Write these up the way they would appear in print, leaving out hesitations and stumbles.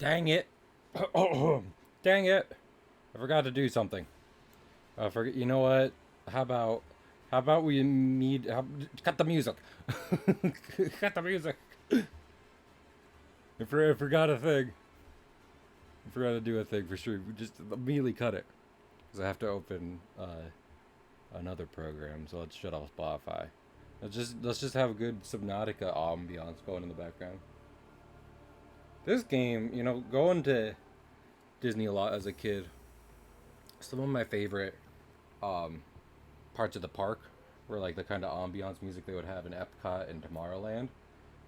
Dang it. Dang it. I forgot to do something. You know what? How about we need cut the music. Cut the music. I forgot a thing. I forgot to do a thing for sure. We just immediately cut it because I have to open another program. So let's shut off Spotify. Let's just have a good Subnautica ambiance going in the background. This game, going to Disney a lot as a kid. Some of my favorite parts of the park were like the kind of ambiance music they would have in Epcot and Tomorrowland.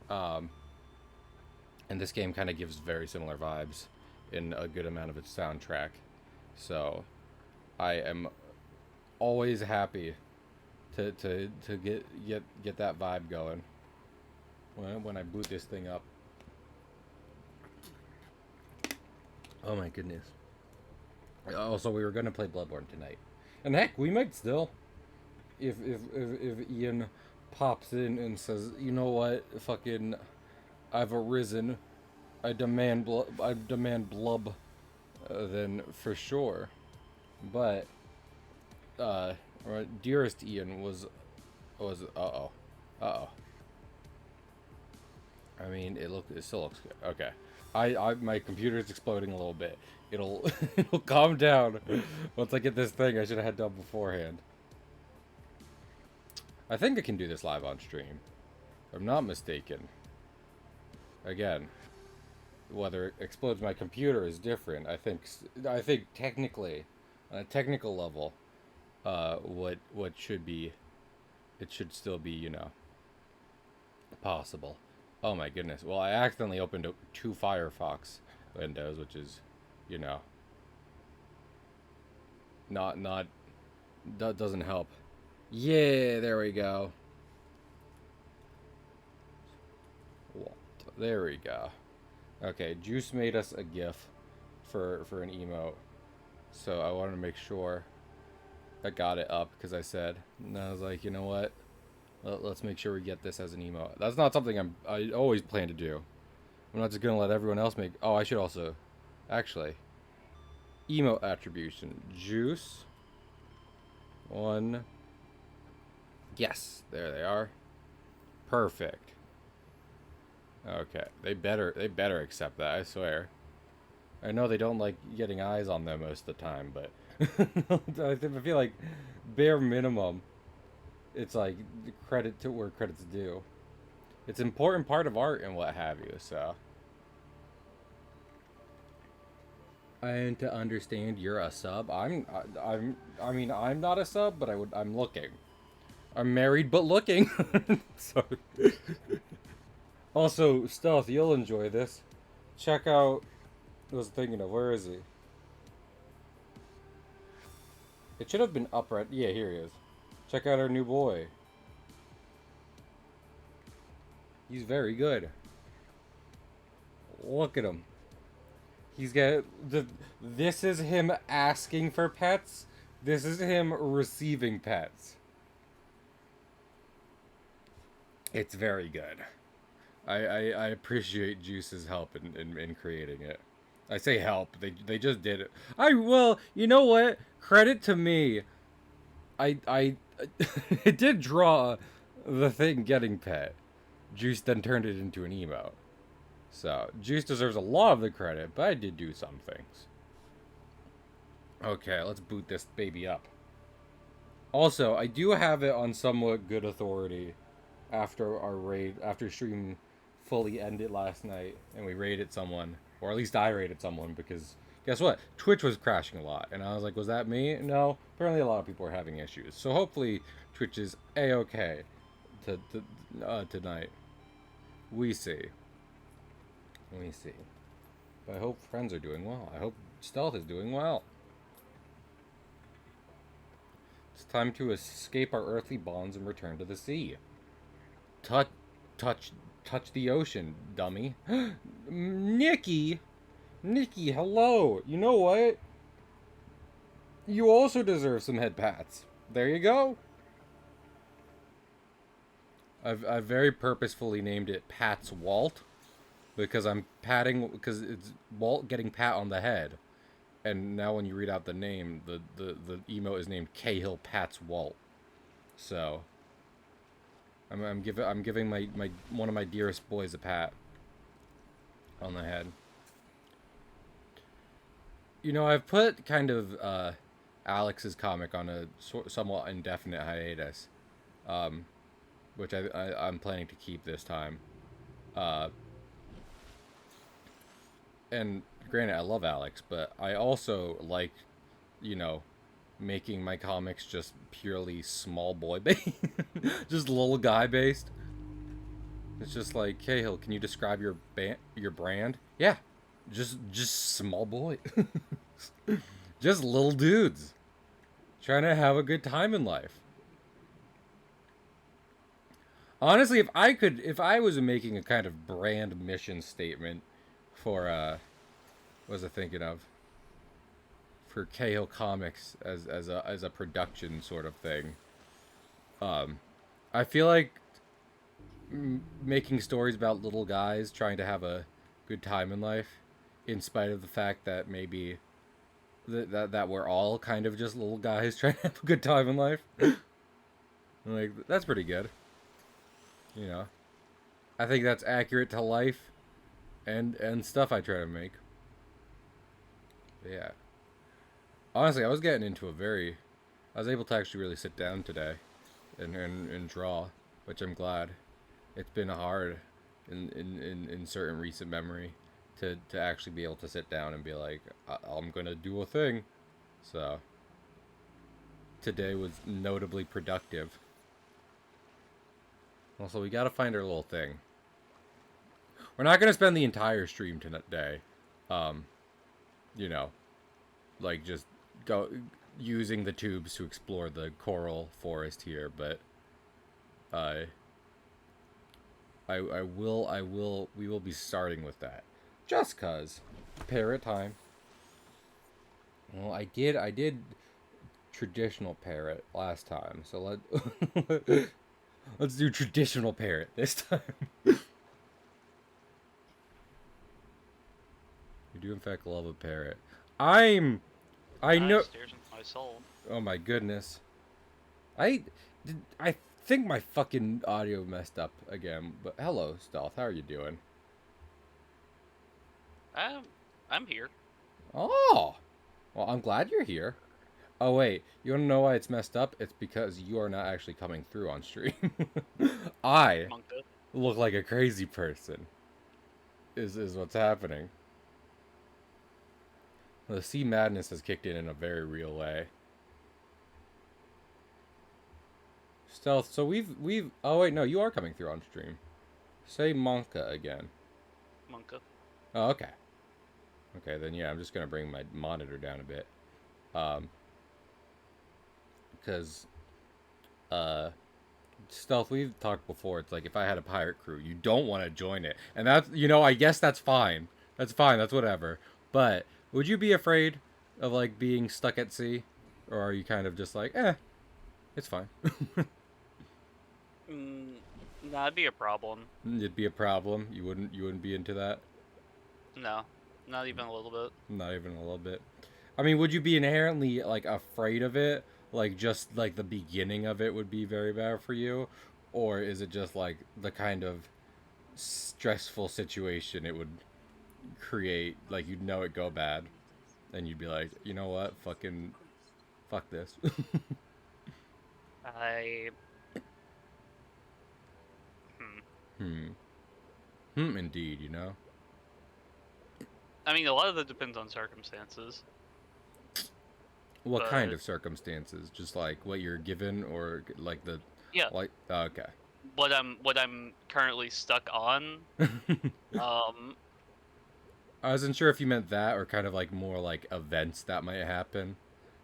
Um, and this game kind of gives very similar vibes in a good amount of its soundtrack. So I am always happy to get that vibe going when I boot this thing up. Oh my goodness. Also, we were gonna play Bloodborne tonight, and heck, we might still. If Ian pops in and says, you know what, fucking, I've arisen, I demand blub, then for sure. But dearest Ian was. I mean, it still looks good. Okay. My computer's exploding a little bit. It'll it'll calm down once I get this thing I should have had done beforehand. I think I can do this live on stream. If I'm not mistaken. Again, whether it explodes my computer is different. I think technically, on a technical level, what should be, it should still be, possible. Oh my goodness. Well, I accidentally opened two Firefox windows, which is, not that doesn't help. Yeah, there we go. There we go. Okay, Juice made us a GIF for an emote, so I wanted to make sure I got it up because I said, and I was like, you know what? Let's make sure we get this as an emote. That's not something I always plan to do. I'm not just gonna let everyone else make. Oh, I should also, actually, emote attribution. Juice. One. Yes, there they are. Perfect. Okay, they better accept that. I swear. I know they don't like getting eyes on them most of the time, but I feel like bare minimum, it's like credit to where credit's due. It's an important part of art and what have you. So, and to understand you're a sub, I mean, I'm not a sub, but I'm looking. I'm married but looking. Sorry. Also, Stealth, you'll enjoy this. Check out. I was thinking of, where is he? It should have been upright. Yeah, here he is. Check out our new boy. He's very good. Look at him. He's got this is him asking for pets. This is him receiving pets. It's very good. I appreciate Juice's help in creating it. I say help. They just did it. Well, you know what? Credit to me. I it did draw the thing getting pet. Juice then turned it into an emote. So Juice deserves a lot of the credit, but I did do some things. Okay, let's boot this baby up. Also, I do have it on somewhat good authority after our raid, after stream fully ended last night, and we raided someone, or at least I raided someone, because guess what? Twitch was crashing a lot, and I was like, was that me? No, apparently a lot of people are having issues. So hopefully Twitch is a-okay tonight. We see. But I hope friends are doing well. I hope Stealth is doing well. It's time to escape our earthly bonds and return to the sea. Touch the ocean, dummy. Nikki, hello. You know what? You also deserve some head pats. There you go. I've very purposefully named it Pat's Walt. because I'm patting because it's Walt getting pat on the head, and now when you read out the name, the emote is named Cahill Pats Walt. So I'm giving my one of my dearest boys a pat on the head. I've put kind of Alex's comic on a somewhat indefinite hiatus, um, which I'm planning to keep this time. Uh, and granted, I love Alex, but I also like, you know, making my comics just purely small boy based, just little guy based. It's just like, Cahill, can you describe your brand? Yeah, just small boy, just little dudes trying to have a good time in life. Honestly, if I was making a kind of brand mission statement for what was I thinking of? For Cahill Comics as a production sort of thing. I feel like making stories about little guys trying to have a good time in life, in spite of the fact that maybe that we're all kind of just little guys trying to have a good time in life. Like that's pretty good. You know, I think that's accurate to life and stuff I try to make. But yeah. Honestly, I was getting into a very. I was able to actually really sit down today and draw, which I'm glad. It's been hard in certain recent memory to actually be able to sit down and be like, I'm going to do a thing. So, today was notably productive. Also, we got to find our little thing. We're not going to spend the entire stream today, um, you know, like just go using the tubes to explore the coral forest here, but uh, we will be starting with that, just cause parrot time. Well, I did traditional parrot last time, so let's do traditional parrot this time. You do in fact love a parrot. I'm I know. Stares into my soul. Oh my goodness. I think my fucking audio messed up again. But hello, Stealth. How are you doing? Um, I'm here. Oh, well, I'm glad you're here. Oh wait, you want to know why it's messed up? It's because you are not actually coming through on stream. I Monka. look like a crazy person. Is what's happening. The sea madness has kicked in a very real way. Stealth. So we've. Oh wait, no, you are coming through on stream. Say Monka again. Monka. Oh, okay. Okay, then yeah, I'm just gonna bring my monitor down a bit, um, because Stealth. We've talked before. It's like if I had a pirate crew, you don't want to join it, and that's I guess that's fine. That's fine. That's whatever. But would you be afraid of like being stuck at sea, or are you kind of just like, it's fine? Mm, that'd be a problem. It'd be a problem. You wouldn't be into that. No, not even a little bit. Not even a little bit. I mean, would you be inherently like afraid of it? Like just like the beginning of it would be very bad for you, or is it just like the kind of stressful situation it would create? Like you'd know it go bad, and you'd be like, you know what, fucking, fuck this. I. Hmm. hmm. Hmm. Indeed. I mean, a lot of that depends on circumstances. What kind But of circumstances? Just like what you're given, or like the yeah, like. Okay. what I'm currently stuck on. Um, I wasn't sure if you meant that or kind of like more like events that might happen,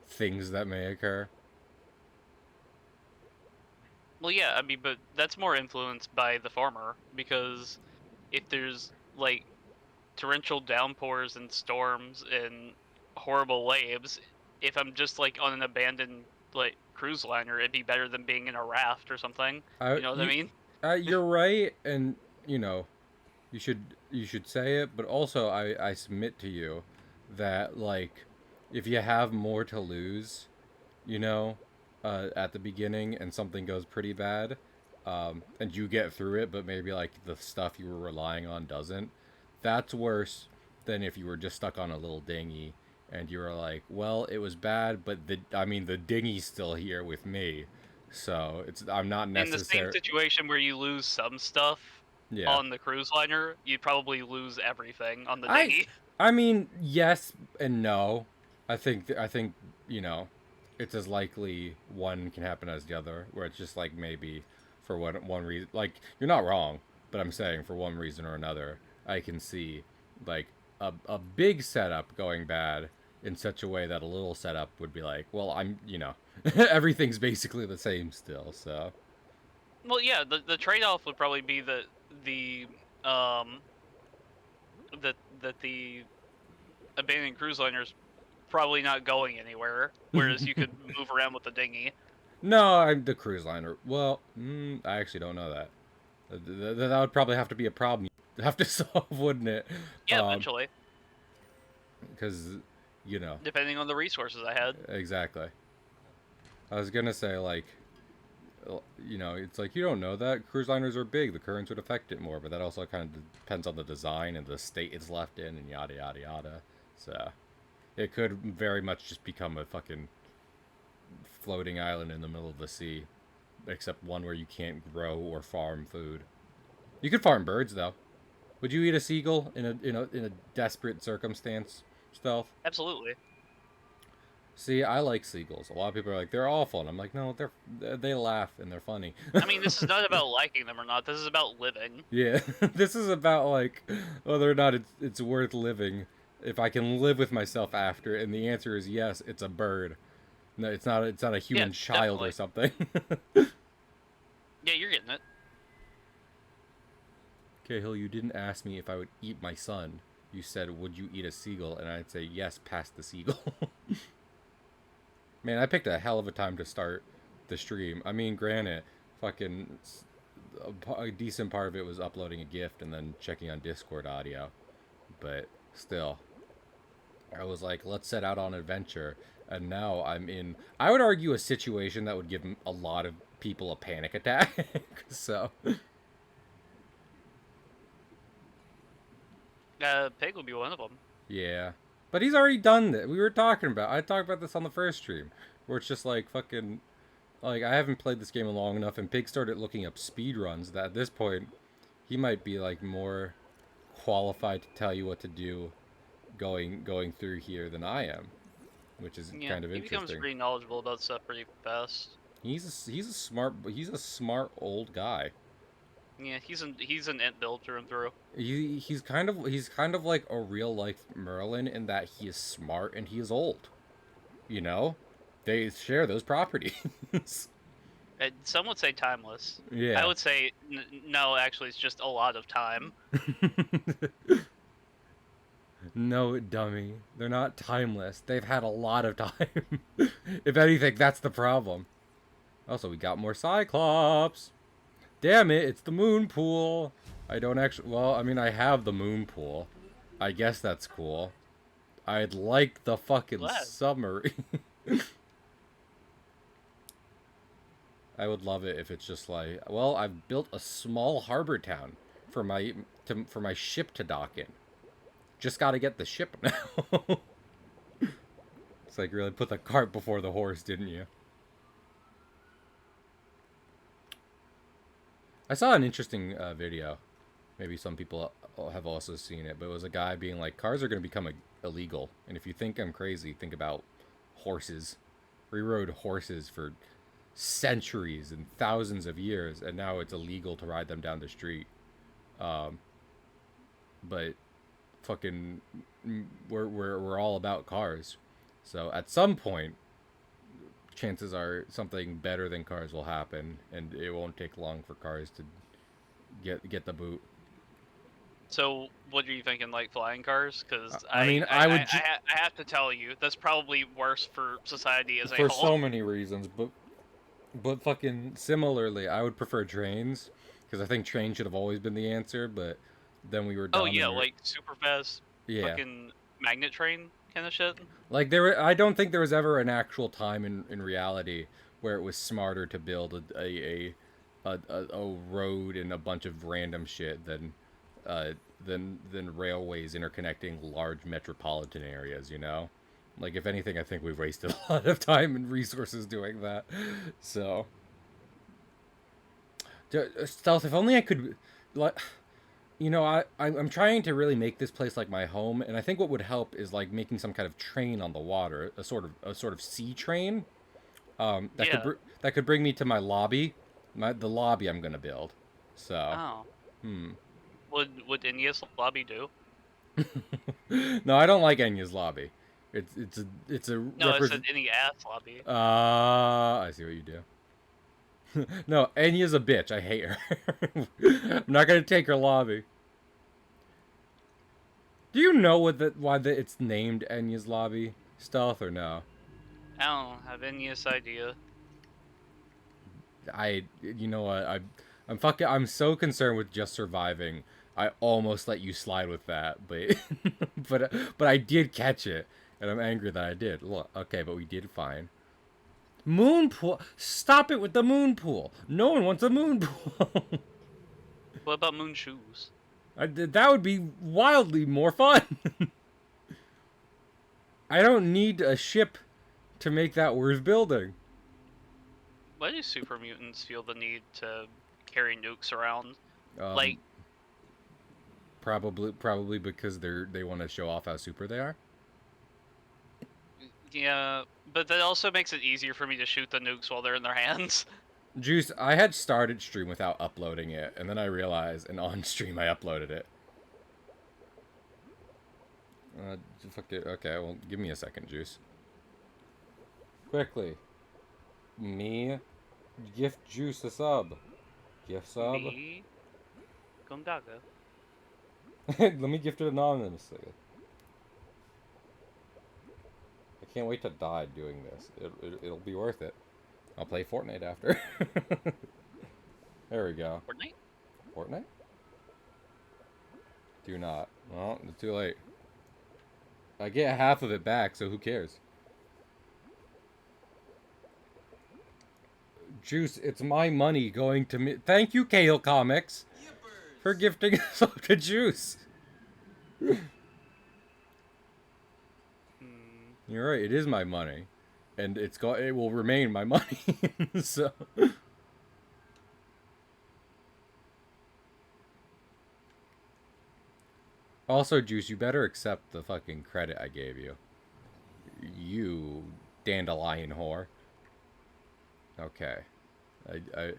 things that may occur. well, yeah, I mean, but that's more influenced by the former because if there's like torrential downpours and storms and horrible waves, if I'm just like on an abandoned like cruise liner, it'd be better than being in a raft or something. I You know what I you, mean? you're right, and you know, you should say it, but also I submit to you that like if you have more to lose, you know, at the beginning and something goes pretty bad, and you get through it, but maybe like the stuff you were relying on doesn't, that's worse than if you were just stuck on a little dinghy and you were like, well, it was bad, but the dinghy's still here with me, so I'm not In the same necessary. situation where you lose some stuff Yeah. on the cruise liner, you'd probably lose everything on the I dinghy. I mean, yes and no. I think, you know, it's as likely one can happen as the other, where it's just like maybe for one reason, like you're not wrong, but I'm saying for one reason or another, I can see like a big setup going bad in such a way that a little setup would be like, well, everything's basically the same still, so Well, yeah, the trade off would probably be that the um the abandoned cruise liner's probably not going anywhere, whereas you could move around with the dinghy. no, I'm the cruise liner. Well, I actually don't know that. That would probably have to be a problem you have to solve, wouldn't it? Yeah, eventually, Because, you know, depending on the resources I had. exactly. I was gonna say like, it's like you don't know that cruise liners are big. The currents would affect it more, but that also kind of depends on the design and the state it's left in, and yada yada yada. So it could very much just become a fucking floating island in the middle of the sea, except one where you can't grow or farm food. You could farm birds though. Would you eat a seagull in a desperate circumstance? Stealth. Absolutely. See, I like seagulls. A lot of people are like they're awful, and I'm like, no, they laugh and they're funny. I mean, this is not about liking them or not. This is about living. Yeah, this is about like whether or not it's worth living. If I can live with myself after, and the answer is yes, it's a bird. No, it's not. It's not a Yeah, human child or definitely. something. Yeah, you're getting it. Okay, Hill, you didn't ask me if I would eat my son. You said, would you eat a seagull? And I'd say yes, past the seagull. Man, I picked a hell of a time to start the stream. I mean, granted, fucking a decent part of it was uploading a gift and then checking on Discord audio. But still, I was like, let's set out on an adventure. And now I'm in, I would argue, a situation that would give a lot of people a panic attack. So, Pig would be one of them. yeah. But he's already done that. We were talking about, I talked about this on the first stream, where it's just like fucking, like, I haven't played this game long enough, and Pig started looking up speed runs. That at this point, he might be like more qualified to tell you what to do going through here than I am, which is Yeah, kind of he becomes interesting. pretty knowledgeable about stuff pretty fast. He's a smart old guy. Yeah, he's an int build through and through. He's kind of like a real life Merlin in that he is smart and he is old. You know, they share those properties. Some would say timeless. I Yeah. would say no. Actually, it's just a lot of time. No, dummy. They're not timeless. They've had a lot of time. If anything, that's the problem. Also, we got more Cyclops. Damn it, it's the moon pool. I don't actually. Well, I mean, I have the moon pool. I guess that's cool. I'd like the fucking Glad. submarine. I would love it if it's just like, well, I've built a small harbor town for for my ship to dock in. Just got to get the ship now. It's like really put the cart before the horse, didn't you? I saw an interesting video. Maybe some people have also seen it, but it was a guy being like, cars are going to become illegal. And if you think I'm crazy, think about horses. We rode horses for centuries and thousands of years, and now it's illegal to ride them down the street. Um, but fucking, we're all about cars. So at some point, chances are something better than cars will happen, and it won't take long for cars to get the boot. So, what are you thinking, like flying cars? Because I mean, I would I have to tell you, that's probably worse for society as a for whole. so many reasons, but fucking similarly, I would prefer trains because I think trains should have always been the answer. But Then we were Oh dumb yeah, and we were, like super fast yeah. fucking magnet train kind of shit. Like I don't think there was ever an actual time in reality where it was smarter to build a road and a bunch of random shit uh, than railways interconnecting large metropolitan areas. You know, like if anything, I think we've wasted a lot of time and resources doing that. So, stealth. If only I could, like, you know, I'm trying to really make this place like my home, and I think what would help is like making some kind of train on the water, a sort of sea train, Yeah. that could bring me to my lobby, the lobby I'm gonna build. So, Oh. hmm. Would India's lobby do? No, I don't like Enya's lobby. It's a No, I said represent. any ass lobby. I see what you do. No, Enya's a bitch. I hate her. I'm not gonna take her lobby. Do you know it's named Enya's lobby? Stealth or no? I don't have any idea. You know what? I'm so concerned with just surviving. I almost let you slide with that, but but I did catch it, and I'm angry that I did. Look, okay, but we did fine. Moon pool. Stop it with the moon pool. No one wants a moon pool. What about moon shoes? That would be wildly more fun. I don't need a ship to make that worth building. Why do super mutants feel the need to carry nukes around? Um, Like, probably because they want to show off how super they are. yeah, but that also makes it easier for me to shoot the nukes while they're in their hands. Juice, I had started stream without uploading it, and then I realized, and on stream I uploaded it. Fuck it. Okay, well, give me a second, Juice. Quickly. Me, gift Juice a sub. Gift sub. Me, Gundaga. Let me gift it anonymously. I can't wait to die doing this. It'll be worth it. I'll play Fortnite after. There we go. Fortnite? Fortnite? Do not. Well, it's too late. I get half of it back, so who cares? Juice, it's my money going to me. Thank you, Kale Comics, for gifting us up to Juice. You're right. It is my money, and it will remain my money. So. Also, Juice, you better accept the fucking credit I gave you. You dandelion whore. Okay. I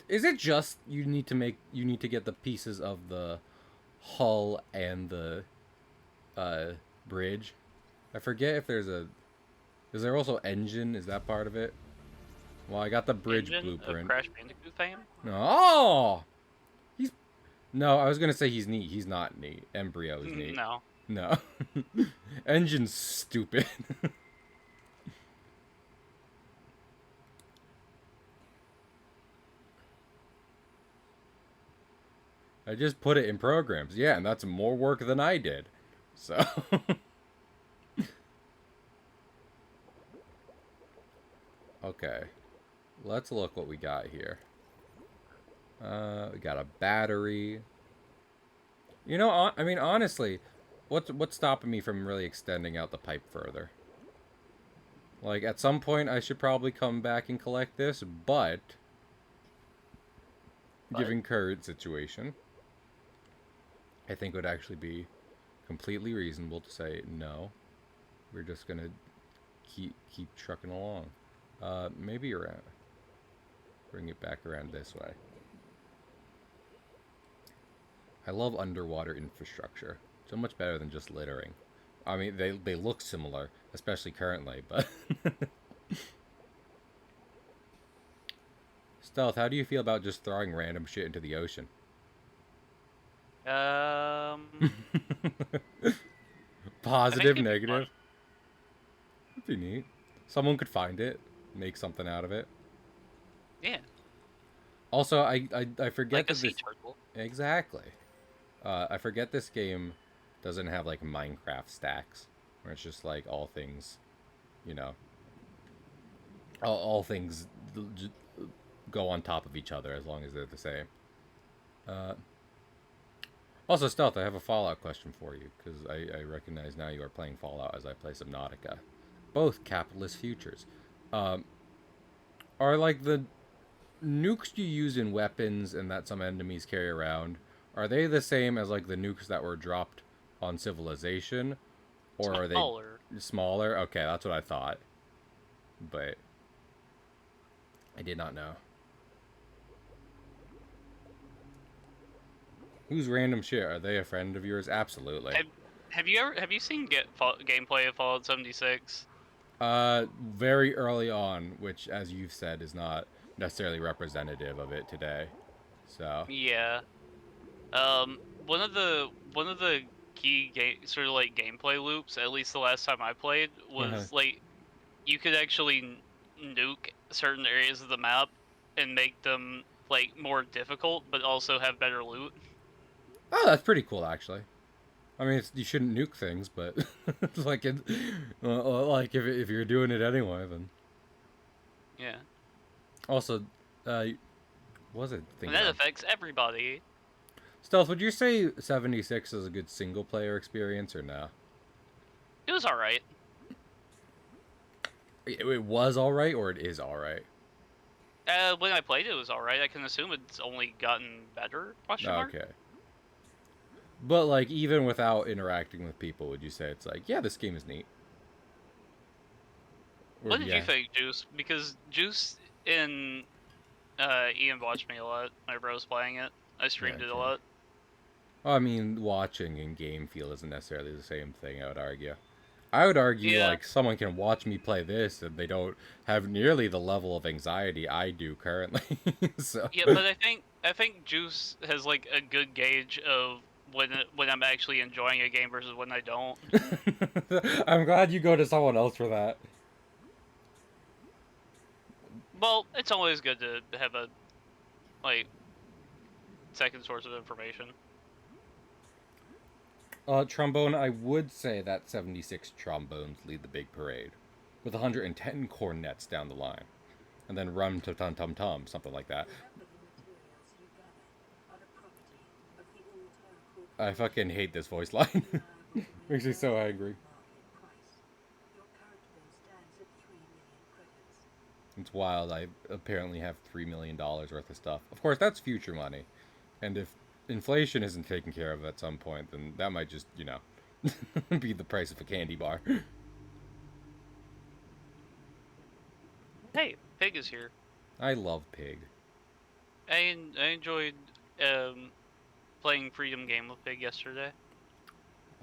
is it just you need to get the pieces of the hull and the bridge? I forget if is there also engine? Is that part of it? Well, I got the bridge Engine of blueprint. Crash Bandicoot fame? Oh! No, I was gonna say he's neat. He's not neat. Embryo is neat. No. No. Engine's stupid. I just put it in programs. Yeah, and that's more work than I did. So. Okay. Let's look what we got here. We got a battery. You know, I mean, honestly, what's stopping me from really extending out the pipe further? Like, at some point, I should probably come back and collect this, but given current situation, I think it would actually be completely reasonable to say no. We're just gonna keep trucking along. Maybe around. Bring it back around this way. I love underwater infrastructure. So much better than just littering. I mean, they look similar, especially currently, but... Stealth, how do you feel about just throwing random shit into the ocean? Positive, negative? That'd be neat. Someone could find it, make something out of it. Yeah. Also, I forget Like a that sea this... turtle. Exactly. I forget this game doesn't have like Minecraft stacks, where it's just like all things, you know, all things go on top of each other as long as they're the same. Uh, Also, Stealth, I have a Fallout question for you, because I recognize now you are playing Fallout as I play Subnautica. Both capitalist futures. Um, are like the nukes you use in weapons and that some enemies carry around, are they the same as like the nukes that were dropped on Civilization? Or are they Smaller. smaller? Okay, that's what I thought. But I did not know. Who's random shit? Are they a friend of yours? Absolutely. Have have you seen gameplay of Fallout 76? Very early on, which, as you've said, is not necessarily representative of it today. So, Yeah. One of the key sort of like gameplay loops, at least the last time I played, oh, was like you could actually nuke certain areas of the map and make them like more difficult, but also have better loot. that's pretty cool, actually. I mean, you shouldn't nuke things, but like, like if you're doing it anyway, then Yeah, also, uh, what was I and thinking that of? affects everybody. Stealth, would you say 76 is a good single player experience or no? It was all right. It was all right, or it is all right. When I played it, it was all right. I can assume it's only gotten better? Question mark. Okay. But like, even without interacting with people, would you say it's like, yeah, this game is neat? Or What did you yeah, think, Juice? Because Juice and Ian watched me a lot whenever I was playing it. I streamed it a okay. lot. Well, I mean, watching and game feel isn't necessarily the same thing, I would argue. I would argue, Yeah, like, someone can watch me play this and they don't have nearly the level of anxiety I do currently. So, yeah, but I think Juice has like a good gauge of when I'm actually enjoying a game versus when I don't. I'm glad you go to someone else for that. Well, it's always good to have a like second source of information. Trombone, I would say that 76 trombones lead the big parade, with 110 cornets down the line, and then rum to tum tum tum, something like that. I fucking hate this voice line. Makes me so angry. It's wild. I apparently have $3 million worth of stuff. Of course, that's future money. And if inflation isn't taken care of at some point, then that might just, be the price of a candy bar. Hey, Pig is here. I love Pig. I enjoyed um playing Freedom Game with Pig yesterday.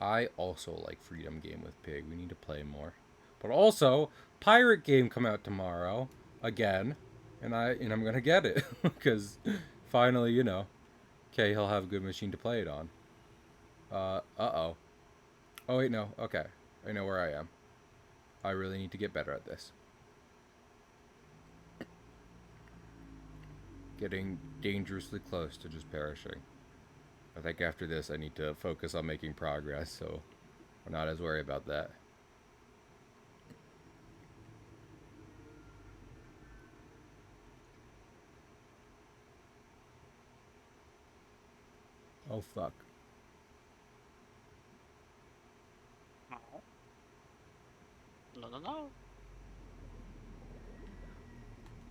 I also like Freedom Game with Pig. We need to play more. But also, Pirate Game come out tomorrow again, and I'm gonna get it because finally, okay, he'll have a good machine to play it on. Oh. Oh wait, no. Okay, I know where I am. I really need to get better at this. Getting dangerously close to just perishing. I think after this, I need to focus on making progress, so I'm not as worried about that. Oh fuck. No, no.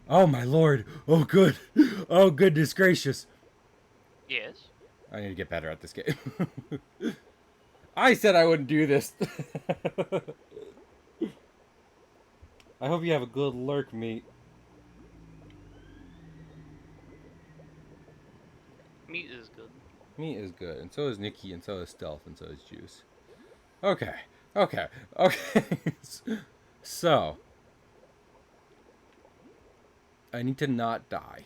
Oh my lord. Oh good. Oh goodness gracious. Yes. I need to get better at this game. I said I wouldn't do this. I hope you have a good lurk, meat. Meat is good. Meat is good, and so is Nikki, and so is Stealth, and so is Juice. Okay, okay. So, I need to not die,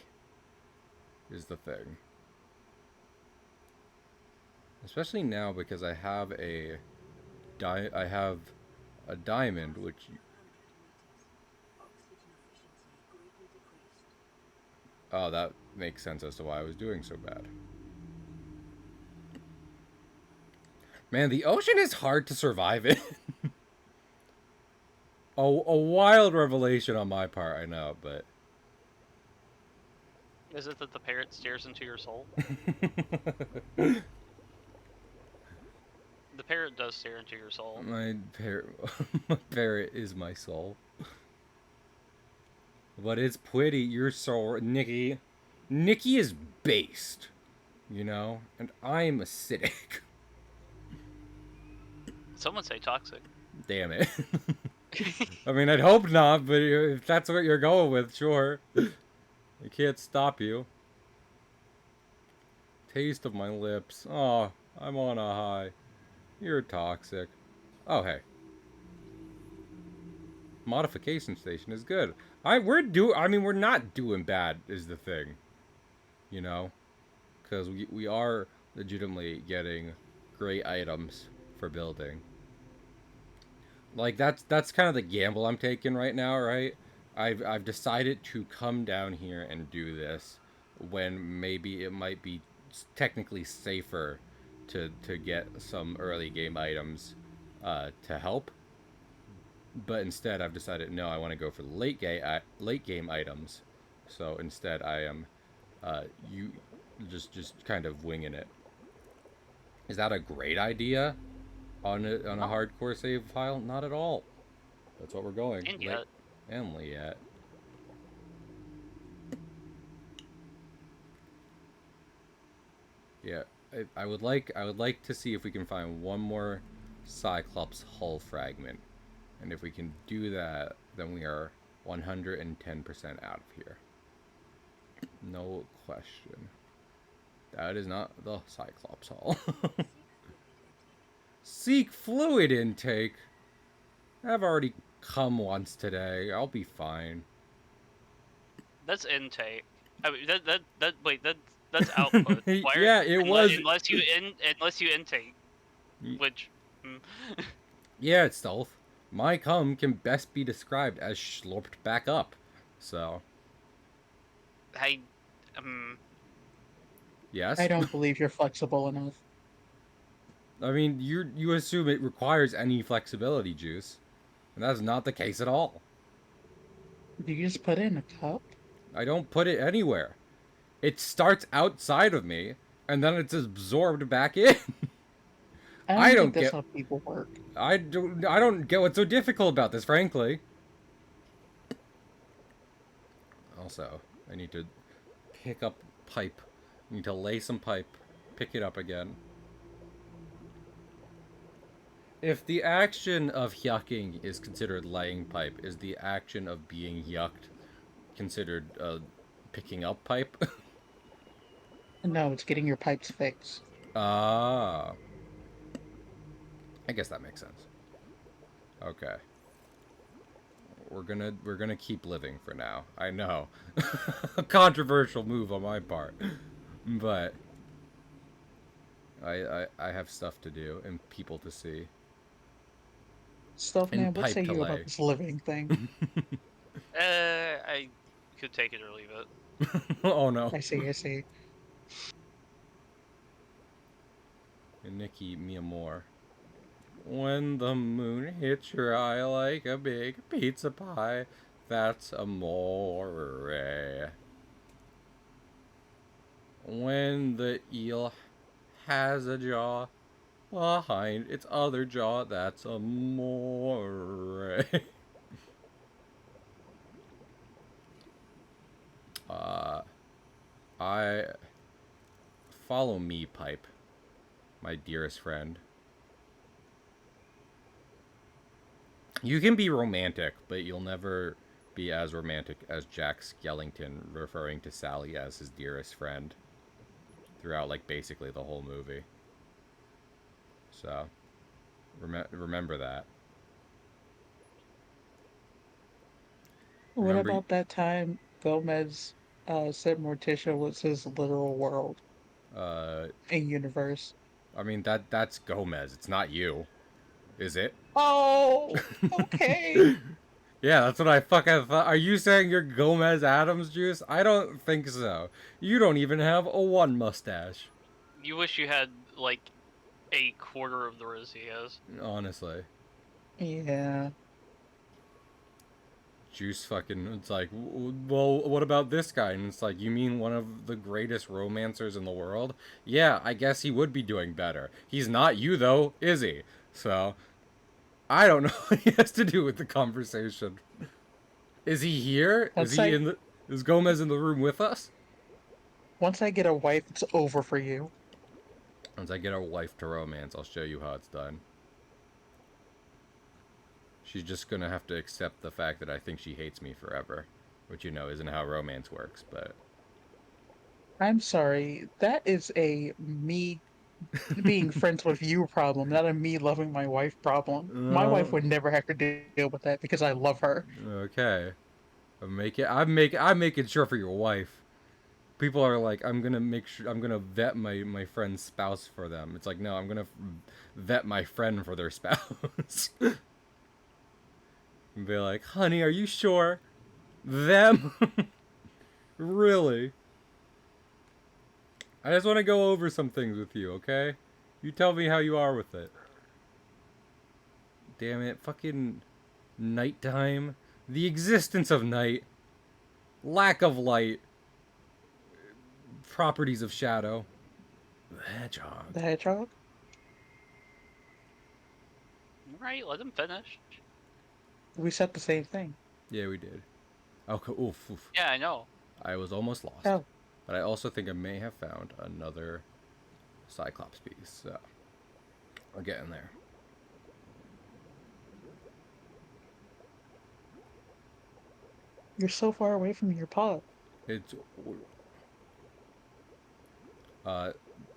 is the thing. Especially now because I have a diamond, which, oh, that makes sense as to why I was doing so bad. Man, the ocean is hard to survive in. A wild revelation on my part, I know, but Is it that the parrot stares into your soul? The parrot does stare into your soul. my parrot, my parrot is my soul. But it's pretty, your soul, Nikki. Nikki is based, you know, and I'm acidic. Some would say toxic. Damn it. I mean, I'd hope not, but if that's what you're going with, sure. I can't stop you. Taste of my lips. Oh, I'm on a high. You're toxic. Oh, hey. Modification station is good. I mean, we're not doing bad is the thing. You know? Because we are legitimately getting great items for building. Like that's kind of the gamble I'm taking right now, right? I've decided to come down here and do this when maybe it might be technically safer to get some early game items to help. But instead, I've decided no, I want to go for late game items. So instead, I am you just kind of winging it. Is that a great idea on a hardcore save file? Not at all. That's what we're going. And yet. And yet. Yeah, I would like to see if we can find one more Cyclops hull fragment, and if we can do that, then we are 110% out of here. No question. That is not the Cyclops hull. Seek fluid intake. I've already come once today. I'll be fine. That's intake. I mean, that's output. Yeah, it was. Unless you intake, which. Yeah, it's stealth. My cum can best be described as slurped back up. So. Yes. I don't believe you're flexible enough. I mean, you assume it requires any flexibility, Juice, and that's not the case at all. Do you just put it in a cup? I don't put it anywhere. It starts outside of me, and then it's absorbed back in. I don't think that's how people work. I don't get what's so difficult about this, frankly. Also, I need to pick up pipe. I need to lay some pipe, pick it up again. If the action of yucking is considered laying pipe, is the action of being yucked considered picking up pipe? No, it's getting your pipes fixed. Ah. I guess that makes sense. Okay. We're gonna keep living for now. I know. A controversial move on my part. But I have stuff to do and people to see. Stuff, man, what say you about this living thing? I could take it or leave it. Oh no. I see. And Nikki, me more. When the moon hits your eye like a big pizza pie, that's amore. When the eel has a jaw behind its other jaw, that's amore. I follow me, Pipe, my dearest friend. You can be romantic, but you'll never be as romantic as Jack Skellington referring to Sally as his dearest friend throughout, like, basically the whole movie. So, remember that. What about that time Gomez said Morticia was his literal world? In universe. I mean, that's Gomez. It's not you. Is it? Oh, okay. Yeah, that's what I fucking thought. Are you saying you're Gomez Adams, Juice? I don't think so. You don't even have a one mustache. You wish you had, like, a quarter of the riz he has. Honestly. Yeah. Juice fucking, it's like, well, what about this guy? And it's like, you mean one of the greatest romancers in the world? Yeah, I guess he would be doing better. He's not you, though, is he? So, I don't know what he has to do with the conversation. Is he here? Is Once he I in the, is Gomez in the room with us? once I get a wife, it's over for you. Once I get a wife to romance, I'll show you how it's done. She's just gonna have to accept the fact that I think she hates me forever. Which, you know, isn't how romance works, but... I'm sorry. That is a me being friends with you problem, not a me loving my wife problem. My wife Oh, would never have to deal with that because I love her. okay. I'm making sure for your wife. People are like, I'm gonna make sure, I'm gonna vet my friend's spouse for them. It's like, no, I'm gonna vet my friend for their spouse. And be like, honey, are you sure? Them? Really? I just want to go over some things with you, okay? You tell me how you are with it. Damn it, fucking nighttime. The existence of night. Lack of light. Properties of shadow. The hedgehog. The hedgehog? Right, let him finish. We said the same thing. Yeah, we did. Okay, oof, oof. Yeah, I know. I was almost lost. Oh, But I also think I may have found another Cyclops piece, so I'll get in there. you're so far away from your pod. It's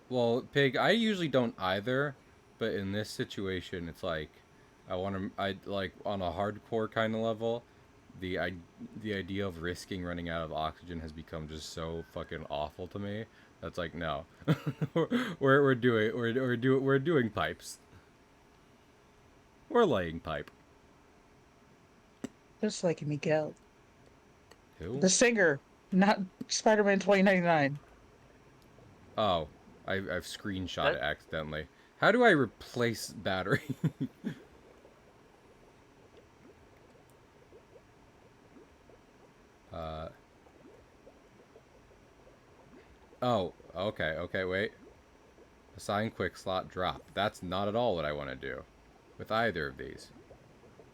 well, Pig, I usually don't either, but in this situation, it's like I like on a hardcore kind of level, the idea of risking running out of oxygen has become just so fucking awful to me. That's like no, we're doing pipes. We're laying pipe. Just like Miguel. Who? The singer, not Spider-Man 2099. Oh, I've screenshot That it accidentally. How do I replace battery? uh. Oh, okay, wait. Assign quick slot drop. That's not at all what I want to do with either of these.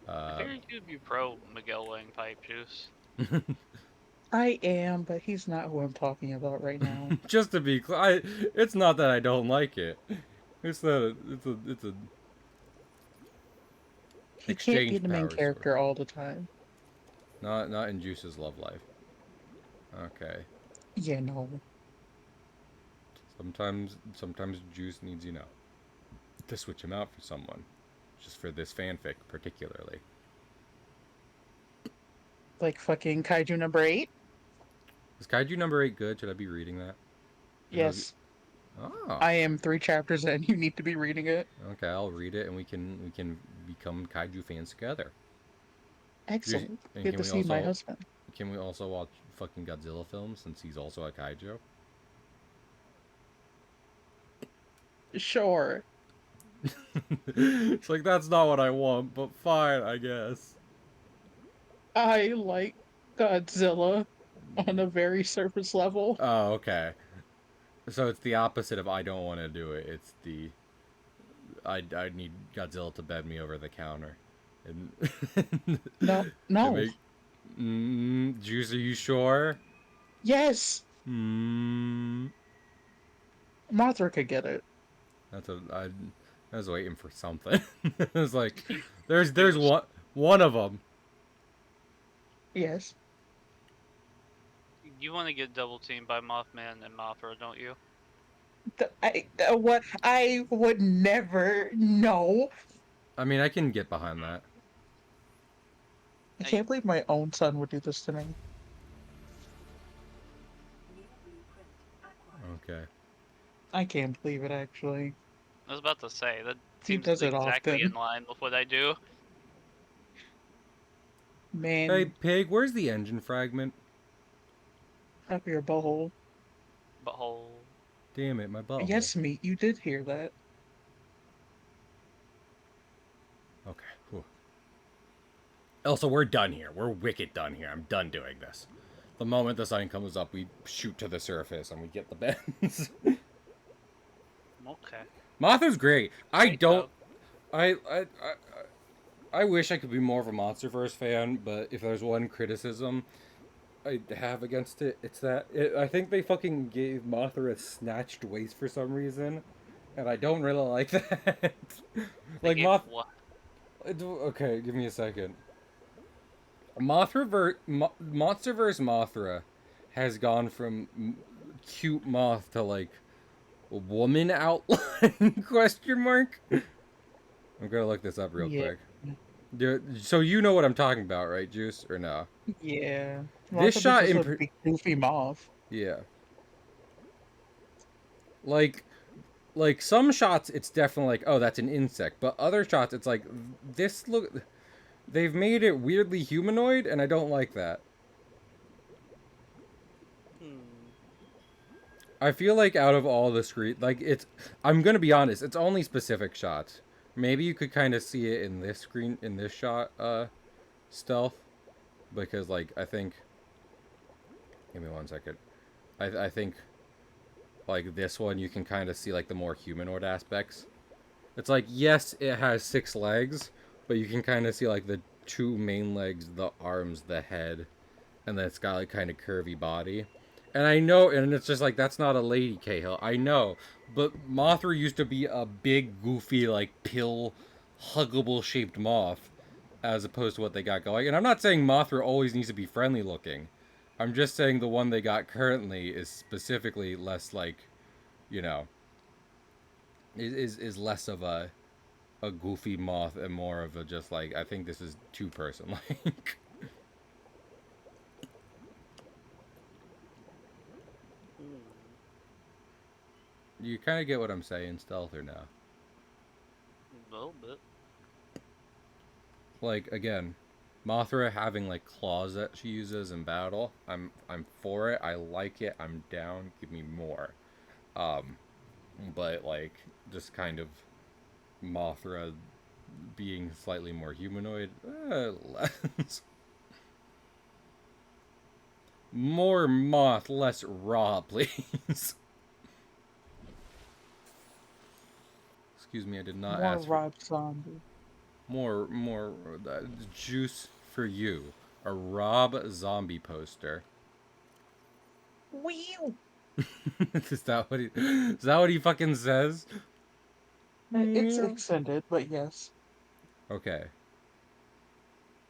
I figured you'd be pro Miguel weighing pipe juice. I am, but he's not who I'm talking about right now. Just to be clear, it's not that I don't like it. It's that it's a He can't be exchange the main power sort. character all the time. Not in Juice's love life. Okay. Yeah, no. Sometimes Juice needs, you know, to switch him out for someone. Just for this fanfic particularly. Like fucking Kaiju number 8? Is Kaiju number 8 good? Should I be reading that? Yes. Oh. I am 3 chapters in. You need to be reading it. Okay, I'll read it and we can become Kaiju fans together. Excellent. And Good to see my husband. Can we also watch fucking Godzilla films since he's also a kaiju? Sure. It's like that's not what I want, but fine, I guess. I like Godzilla on a very surface level. Oh, okay. So it's the opposite of I don't want to do it. It's the I need Godzilla to bend me over the counter. And No, to no. make Juice, are you sure? Yes. Hmm. Mothra could get it. I was waiting for something. I was like, there's one of them. Yes. You want to get double teamed by Mothman and Mothra, don't you? What? I would never know. I mean, I can get behind that. I can't believe my own son would do this to me. Okay. I can't believe it, actually. I was about to say, that He seems does it exactly in often. line with what I do. Hey, Man, Pig, where's the engine fragment? up your butthole. Butthole. Damn it, my butthole. Yes, meat, you did hear that. Also, we're done here. We're wicked done here. I'm done doing this. The moment the sun comes up, we shoot to the surface and we get the bends. Okay. Mothra's great. I Great don't. though. I wish I could be more of a MonsterVerse fan, but if there's one criticism I have against it, it's that I think they fucking gave Mothra a snatched waist for some reason, and I don't really like that. They Like gave Moth. what? Okay, give me a second. MonsterVerse Mothra has gone from cute moth to like woman outline question mark. I'm gonna look this up real Yeah. quick. So you know what I'm talking about, right, Juice, or no? Yeah. This Mothra was shot just in a big goofy moth. yeah, like some shots it's definitely like, oh, that's an insect, but other shots it's like this look they've made it weirdly humanoid, and I don't like that. Hmm. I feel like out of all the screen, like it's, I'm gonna be honest, it's only specific shots. Maybe you could kind of see it in this screen, in this shot, stealth, because like I think, give me one second. I think like this one you can kind of see like the more humanoid aspects. It's like, yes, it has 6 legs, but you can kind of see like the 2 main legs, the arms, the head, and then it's got like kind of curvy body. And I know, and it's just like, that's not a lady Cahill. I know, but Mothra used to be a big, goofy, like pill, huggable shaped moth, as opposed to what they got going. And I'm not saying Mothra always needs to be friendly looking. I'm just saying the one they got currently is specifically less like, you know, is less of a goofy moth and more of a just like, I think this is too person like. Hmm. You kind of get what I'm saying, stealth, or no? A little bit. Like again, Mothra having like claws that she uses in battle. I'm for it. I like it. I'm down. Give me more. Um, but like just kind of Mothra being slightly more humanoid. Less. More moth, less raw, please. Excuse me, I did not More ask for Rob Zombie. more juice for you. A Rob Zombie poster. Wee! Is that what he fucking says? It's Yeah. extended, but yes. Okay.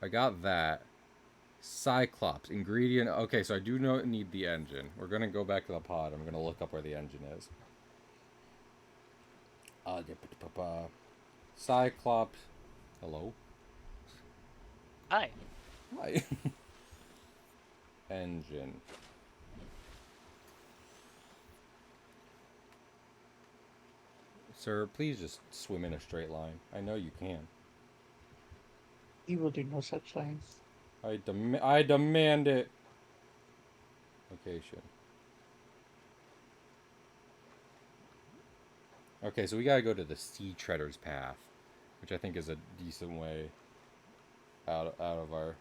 I got that. Cyclops ingredient. Okay, so I do need the engine. We're gonna go back to the pod. I'm gonna look up where the engine is. Cyclops. Hello. Hi. Hi. Engine. Sir, please just swim in a straight line. I know you can. He will do no such thing. I demand it. Location. Okay, so we gotta go to the Sea Treader's Path, which I think is a decent way out of our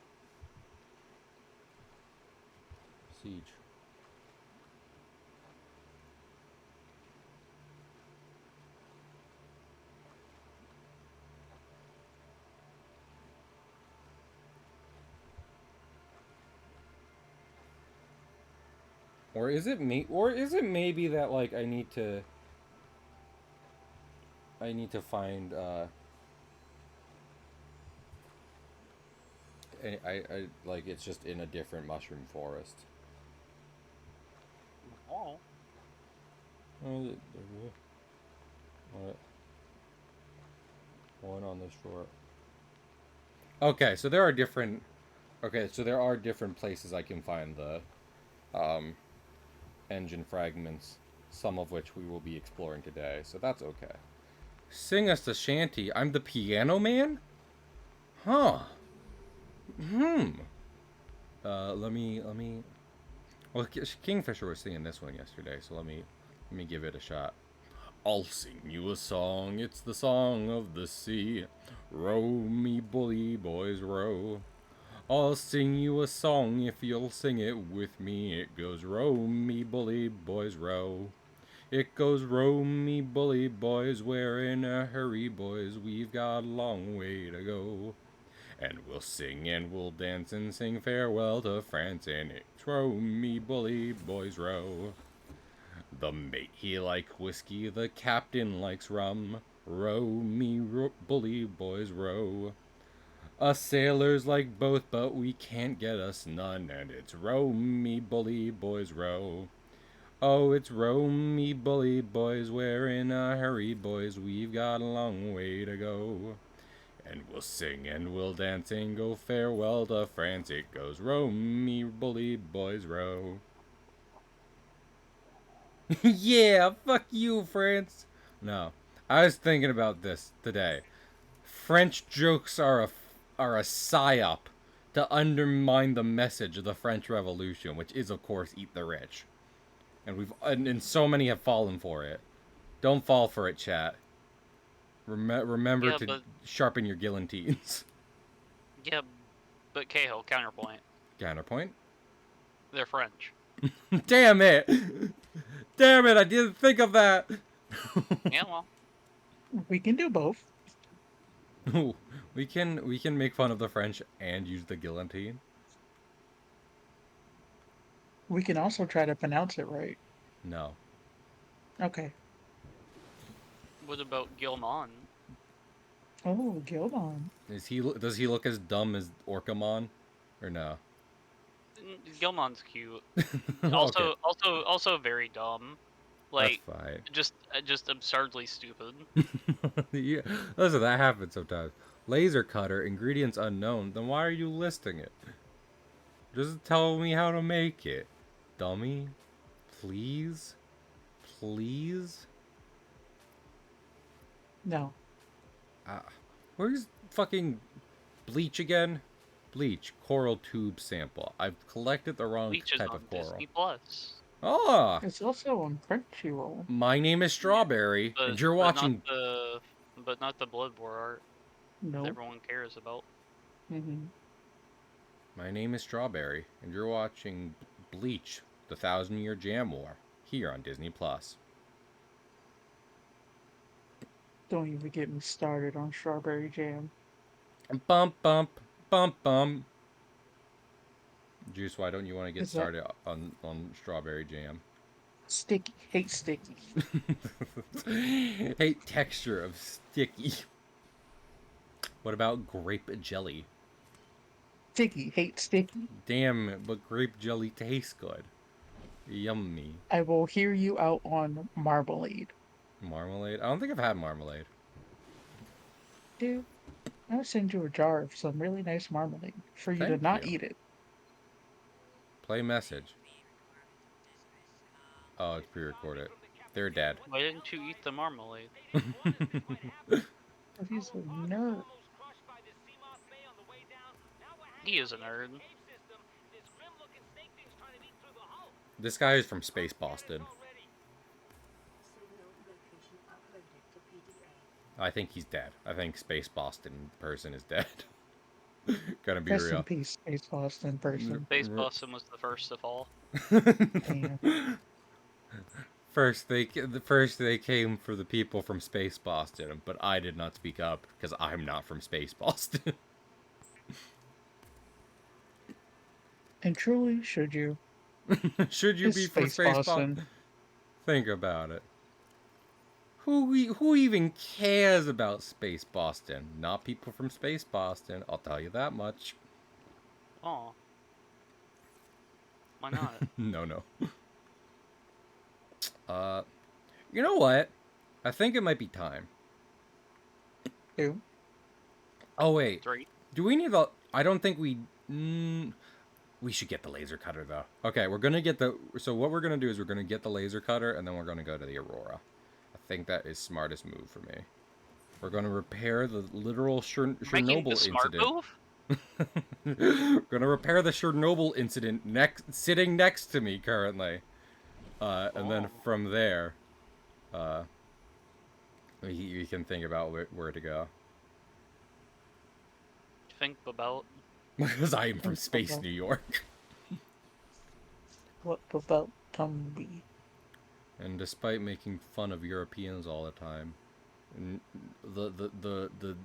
siege. Or is it me? Or is it maybe that like I need to find I like it's just in a different mushroom forest. Oh. What? One on the shore. Okay, so there are different. Okay, so there are different places I can find the um, engine fragments, some of which we will be exploring today. So that's okay. Sing us a shanty. I'm the piano man? Huh. Hmm. Let me. Well, Kingfisher was singing this one yesterday, so let me give it a shot. I'll sing you a song. It's the song of the sea. Row me, bully boys, row. I'll sing you a song if you'll sing it with me. It goes row me bully boys row. It goes row me bully boys, we're in a hurry boys, we've got a long way to go. And we'll sing and we'll dance and sing farewell to France, and it's row me bully boys row. The mate he like whiskey, the captain likes rum. Row me bully boys row. Us sailors like both, but we can't get us none, and it's row me bully boys row. Oh, it's row me bully boys, we're in a hurry boys, we've got a long way to go. And we'll sing and we'll dance and go farewell to France, it goes row me bully boys row. Yeah, fuck you, France. No, I was thinking about this today. French jokes are a psyop to undermine the message of the French Revolution, which is, of course, eat the rich. And so many have fallen for it. Don't fall for it, chat. Remember Yeah, to but sharpen your guillotines. yeah, but Cahill, counterpoint. Counterpoint. They're French. Damn it! Damn it! I didn't think of that. Yeah, well, We can do both. we can make fun of the French and use the guillotine. We can also try to pronounce it right. No. Okay. what about Gilmon? Oh, Gildon. Does he look as dumb as Orcamon, or no? Gilmon's cute. Okay, Also very dumb. that's Like, fine. just absurdly stupid. Yeah, listen, that happens sometimes. Laser cutter, ingredients unknown. Then why are you listing it? Just tell me how to make it, dummy. Please, please. No. Where's fucking bleach again? Bleach coral tube sample. I've collected the wrong Bleach is type on of coral. Disney Plus, Ah, It's also on Crunchyroll. my name is Strawberry, and you're watching. but not the Bloodborne art that Nope. everyone cares about. Mm-hmm. My name is Strawberry, and you're watching Bleach: The Thousand Year Jam War here on Disney Plus. Don't even get me started on strawberry jam. Bump, bump, bump, bump. Juice, why don't you want to get Is that started on strawberry jam? sticky? Hate sticky. Hate texture of sticky. What about grape jelly? Sticky. Hate sticky. Damn, but grape jelly tastes good. Yummy. I will hear you out on marmalade. Marmalade? I don't think I've had marmalade. Dude, I'll send you a jar of some really nice marmalade for you to Thank not you. eat it. Play message. Oh, it's pre-recorded. They're dead. Why didn't you eat the marmalade? If he's a nerd. He is a nerd. This guy is from Space Boston. I think he's dead. I think Space Boston person is dead. Gonna be Rest in real. peace, Space Boston person. Space Boston was the first to fall. Damn. First they came for the people from Space Boston, but I did not speak up because I'm not from Space Boston. And truly, should you? Should you It's be from Space Space Boston. Boston? Think about it. Who even cares about Space Boston? Not people from Space Boston, I'll tell you that much. Oh. Why not? No. You know what? I think it might be time. Who? Oh wait, 3. do we need the? I don't think we. We should get the laser cutter though. Okay, we're gonna get the. So what we're gonna do is we're gonna get the laser cutter and then we're gonna go to the Aurora. I think that is smartest move for me. We're gonna repair the literal Making the Chernobyl smart incident. move? Gonna repair the Chernobyl incident sitting next to me currently. And then from there, we can think about where to go. Think about. Because I am from What space about New York. Tumby? And despite making fun of Europeans all the time, the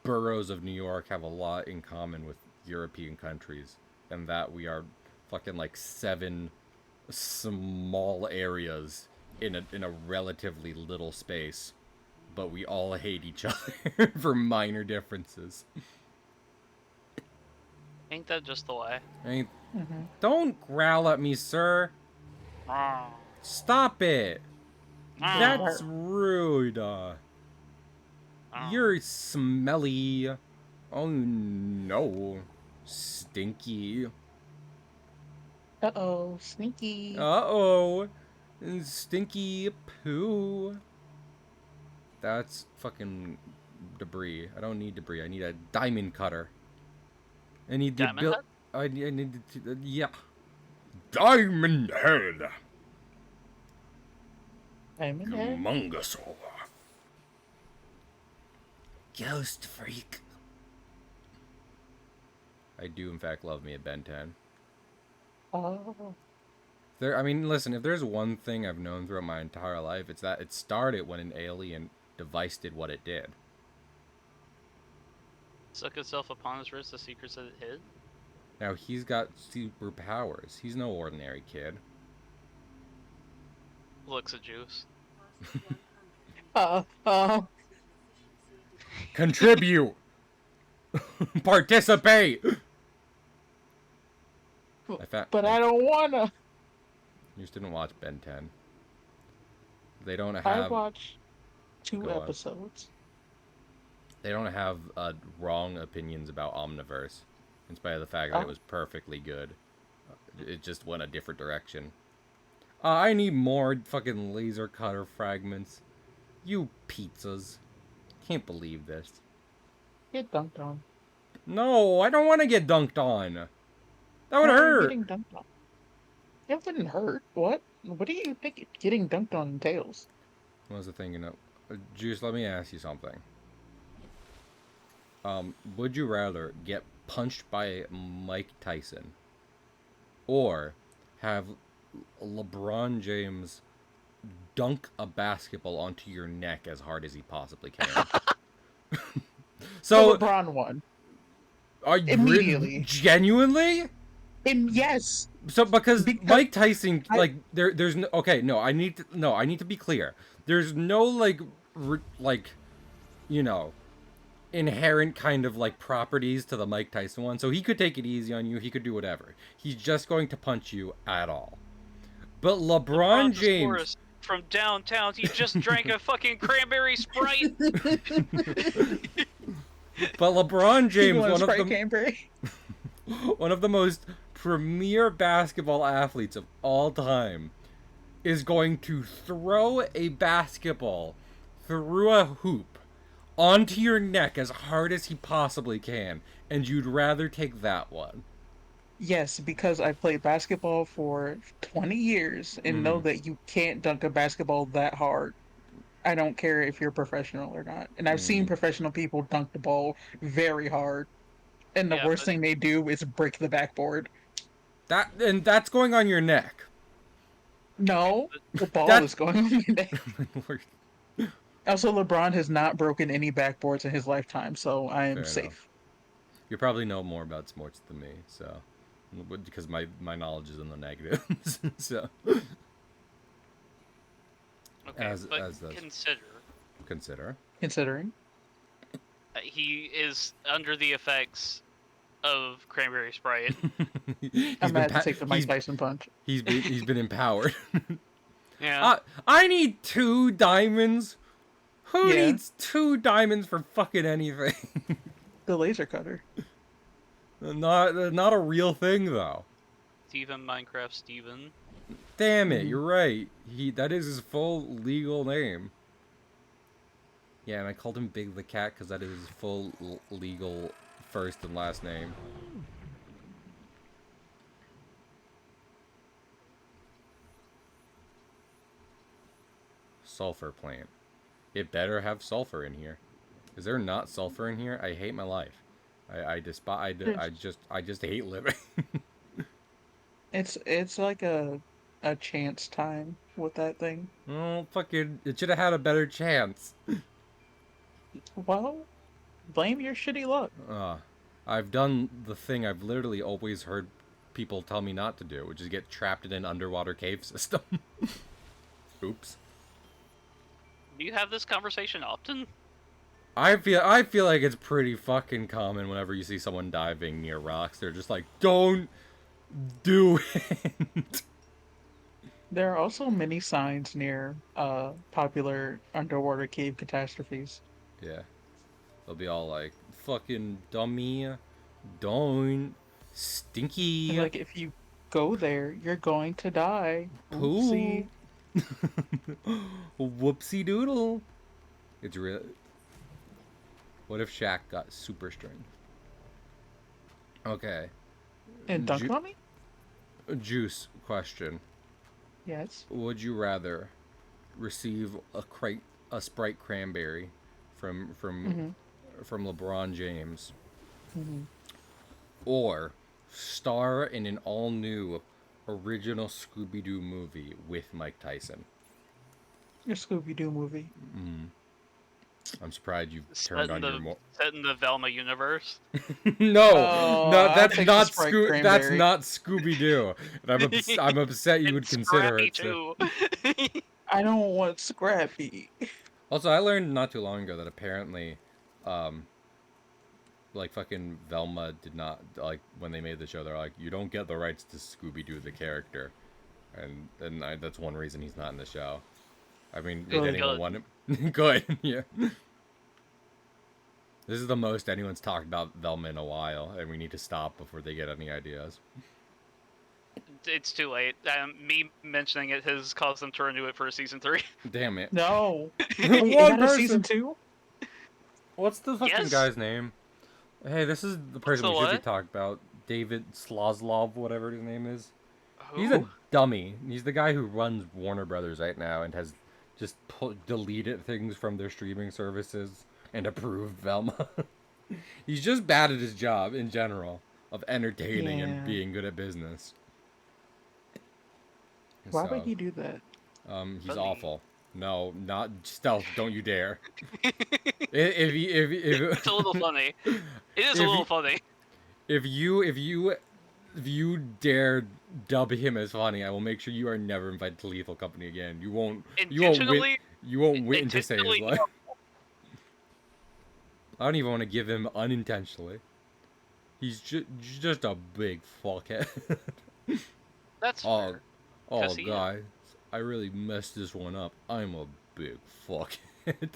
boroughs of New York have a lot in common with European countries, and that we are fucking like 7 small areas in a relatively little space, but we all hate each other for minor differences. Ain't that just the way? I mean, Mm-hmm. don't growl at me, sir. Ah. Stop it. Just Ah. That's bark. rude. Ah. You're smelly. Oh no. Stinky. Uh-oh, sneaky. Uh-oh. Stinky poo. That's fucking debris. I don't need debris. I need a diamond cutter. I need the Diamond build. Head? I need to. Yeah. Diamond head. Diamond head. Mungosaur. Ghost freak. I do, in fact, love me a Ben 10. Oh, I mean, listen, if there's one thing I've known throughout my entire life, it's that it started when an alien device did what it did. Suck itself upon his wrist the secrets that it hid? Now, he's got superpowers. He's no ordinary kid. Looks a juice. uh, uh, Contribute! Participate! but I don't wanna. You just didn't watch Ben 10. They don't I have... watched 2 Go on. episodes. They don't have wrong opinions about Omniverse, in spite of the fact that it Oh. was perfectly good. It just went a different direction. I need more fucking laser cutter fragments. You pizzas. Can't believe this. Get dunked on. No, I don't want to get dunked on. That would Why are you hurt. getting dunked on? It wouldn't hurt. What? What do you think getting dunked on entails? What was the thing? Juice, let me ask you something. Would you rather get punched by Mike Tyson or have LeBron James dunk a basketball onto your neck as hard as he possibly can? So So, LeBron won are you immediately. genuinely? And yes, So because because Mike Tyson, I like there's no, okay, no, I need to be clear. There's no like, you know, inherent kind of like properties to the Mike Tyson one. So he could take it easy on you. He could do whatever. He's just going to punch you at all. But The LeBron James, Brontosaurus from downtown, he just drank a fucking cranberry Sprite! but LeBron you James, want to Sprite Canberry? one of the most premier basketball athletes of all time, is going to throw a basketball through a hoop onto your neck as hard as he possibly can, and you'd rather take that one. Yes, because I played basketball for 20 years and know Mm-hmm. that you can't dunk a basketball that hard. I don't care if you're professional or not. And I've seen Mm-hmm. professional people dunk the ball very hard, and the Yeah, worst but thing they do is break the backboard. That's going on your neck. No, the ball That's is going on your neck. Also, LeBron has not broken any backboards in his lifetime, so I am Fair enough. safe. You probably know more about sports than me, so because my knowledge is in the negatives. So okay, as but as does consider Considering. he is under the effects of cranberry Sprite. he's I'm been gonna have to take the Mike Tyson punch. he's been empowered. Yeah. I need 2 diamonds. Who Yeah, needs 2 diamonds for fucking anything? the laser cutter. Not a real thing though. Steven Minecraft Steven. Damn it, Mhm. you're right. That is his full legal name. Yeah, and I called him Big the Cat because that is his full legal first and last name. Sulfur plant. It better have sulfur in here. Is there not sulfur in here? I hate my life. I despise. I just hate living. It's like a chance time with that thing. Oh, fucking! It should have had a better chance. Well, blame your shitty luck. Uh, I've done the thing I've literally always heard people tell me not to do, which is get trapped in an underwater cave system. Oops. Do you have this conversation often? I feel like it's pretty fucking common whenever you see someone diving near rocks. They're just like, don't do it. There are also many signs near popular underwater cave catastrophes. Yeah. They'll be all like, fucking dummy, don't, And stinky, like if you go there, you're going to die. poo, Oopsie. whoopsie doodle. It's real. What if Shaq got super strength? Okay. And dunked Ju- on me? Juice question. Yes. Would you rather receive a Sprite cranberry from Mm-hmm. from LeBron James, Mm-hmm. or star in an all new original Scooby Doo movie with Mike Tyson? Your Scooby Doo movie. I'm surprised you've Set turned in on your the set in the Velma universe. No, Oh, no, I'll take the Sprite That's cranberry. not Scooby Doo, and I'm upset you would It's consider Scrappy it. So. too. I don't want Scrappy. Also, I learned not too long ago that apparently, um, like fucking Velma did not like when they made the show. They're like, you don't get the rights to Scooby Doo the character, and that's one reason he's not in the show. I mean, would Good. anyone want him? Good, yeah. This is the most anyone's talked about Velma in a while, and we need to stop before they get any ideas. It's too late. Me mentioning it has caused them to renew it for season 3. Damn it. No. Wait, it One got a season person. 2? What's the fucking Yes. guy's name? Hey, this is the person the we should be what? talking about. David Slozlov, whatever his name is. Who? He's a dummy. He's the guy who runs Warner Brothers right now and has just deleted things from their streaming services and approved Velma. He's just bad at his job in general of entertaining and Yeah. being good at business. Why So, would he do that? he's Funny. awful. No, not stealth. Don't you dare. If It's a little funny. It is If a little you- funny. if you dare dub him as funny, I will make sure you are never invited to Lethal Company again. You won't Intentionally. you won't win to save his intentionally life. I don't even want to give him unintentionally. He's just a big fuckhead. That's Oh, fair. oh, 'Cause he is. guys, I really messed this one up. I'm a big fuckhead.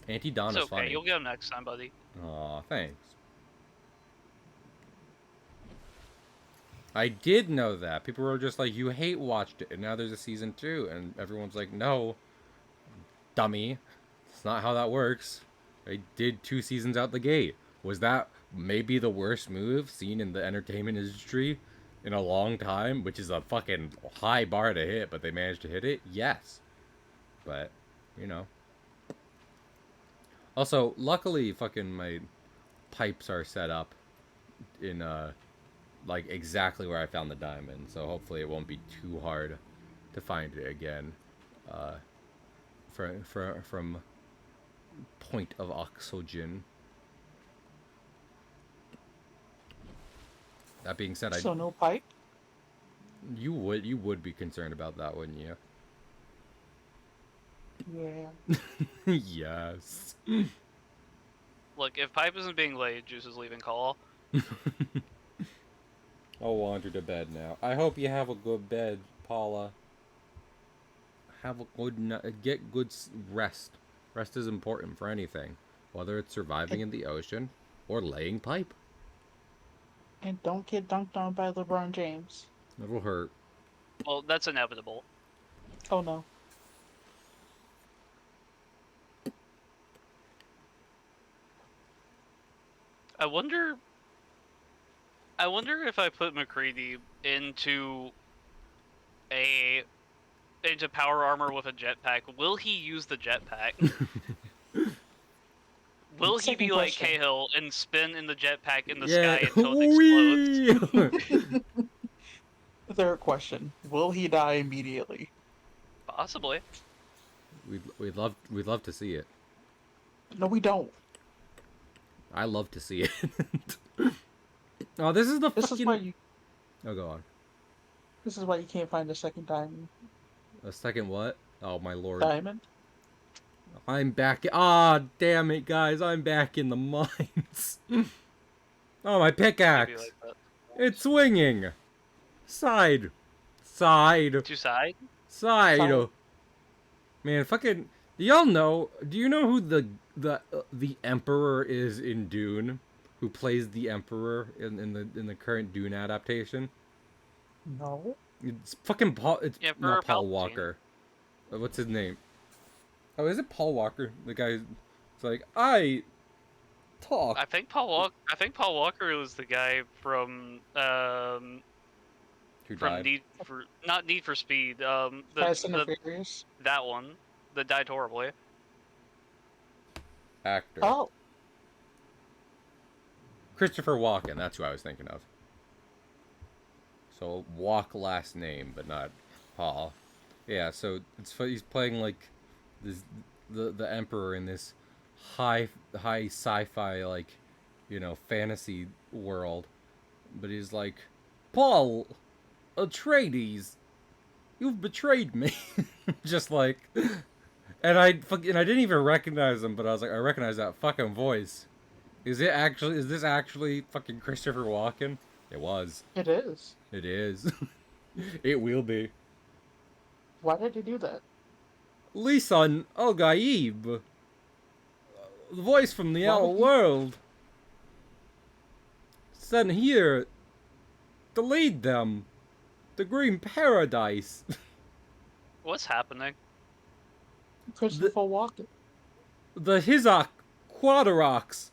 Auntie It's Donna's okay. funny. You'll get him next time, buddy. Aw, thanks. I did know that. People were just like, you hate watched it, and now there's a season 2, and everyone's like, no, dummy. It's not how that works. I did 2 seasons out the gate. Was that maybe the worst move seen in the entertainment industry in a long time? Which is a fucking high bar to hit, but they managed to hit it? Yes. But, you know. Also, luckily, fucking my pipes are set up in, like, exactly where I found the diamond. So hopefully it won't be too hard to find it again. From point of oxygen. That being said, So no pipe? you would be concerned about that, wouldn't you? Yeah. Yes. Look, if Pipe isn't being laid, Juice is leaving call. I'll wander to bed now. I hope you have a good bed, Paula. Have a good get good rest. Rest is important for anything, whether it's surviving in the ocean or laying pipe. And don't get dunked on by LeBron James. It'll hurt. Well, that's inevitable. Oh no. I wonder if I put McCready into power armor with a jetpack, will he use the jetpack? Will he Second be like question. Cahill and spin in the jetpack in the Yeah. sky until it explodes? Whee! Third question. Will he die immediately? Possibly. we'd love to see it. No, we don't. I love to see it. Oh, this is the This is why fucking. you. Oh, go on. This is why you can't find a second diamond. A second what? Oh my lord. Diamond. I'm back. Ah, damn it, guys. I'm back in the mines. Oh, my Maybe pickaxe. like that. It's swinging. Side. Side. To side? Side. Side. Man, fucking. Do y'all know? Do you know who the Emperor is in Dune? Who plays the Emperor in the current Dune adaptation? No. It's fucking Paul. It's Yeah, not for Paul Palpatine. Walker. What's his name? Oh, is it Paul Walker? The guy. It's like I talk. I think Paul Walker was the guy from Who died? Not Need for Speed. Fast and the Furious. That one that died horribly. Actor. Oh, Christopher Walken. That's who I was thinking of. So Walk last name, but not Paul. Yeah. So he's playing like this the Emperor in this high sci-fi like fantasy world, but he's like, Paul Atreides, you've betrayed me. Just like, and I didn't even recognize him, but I was like, I recognize that fucking voice. Is this actually fucking Christopher Walken? It was. it is. It is. It will be. Why did he do that? Lisan Al Gaib, the voice from the Why outer would he- world, sent here to lead them to Green Paradise. What's happening? Christopher Walken. The Hizak Quadrax,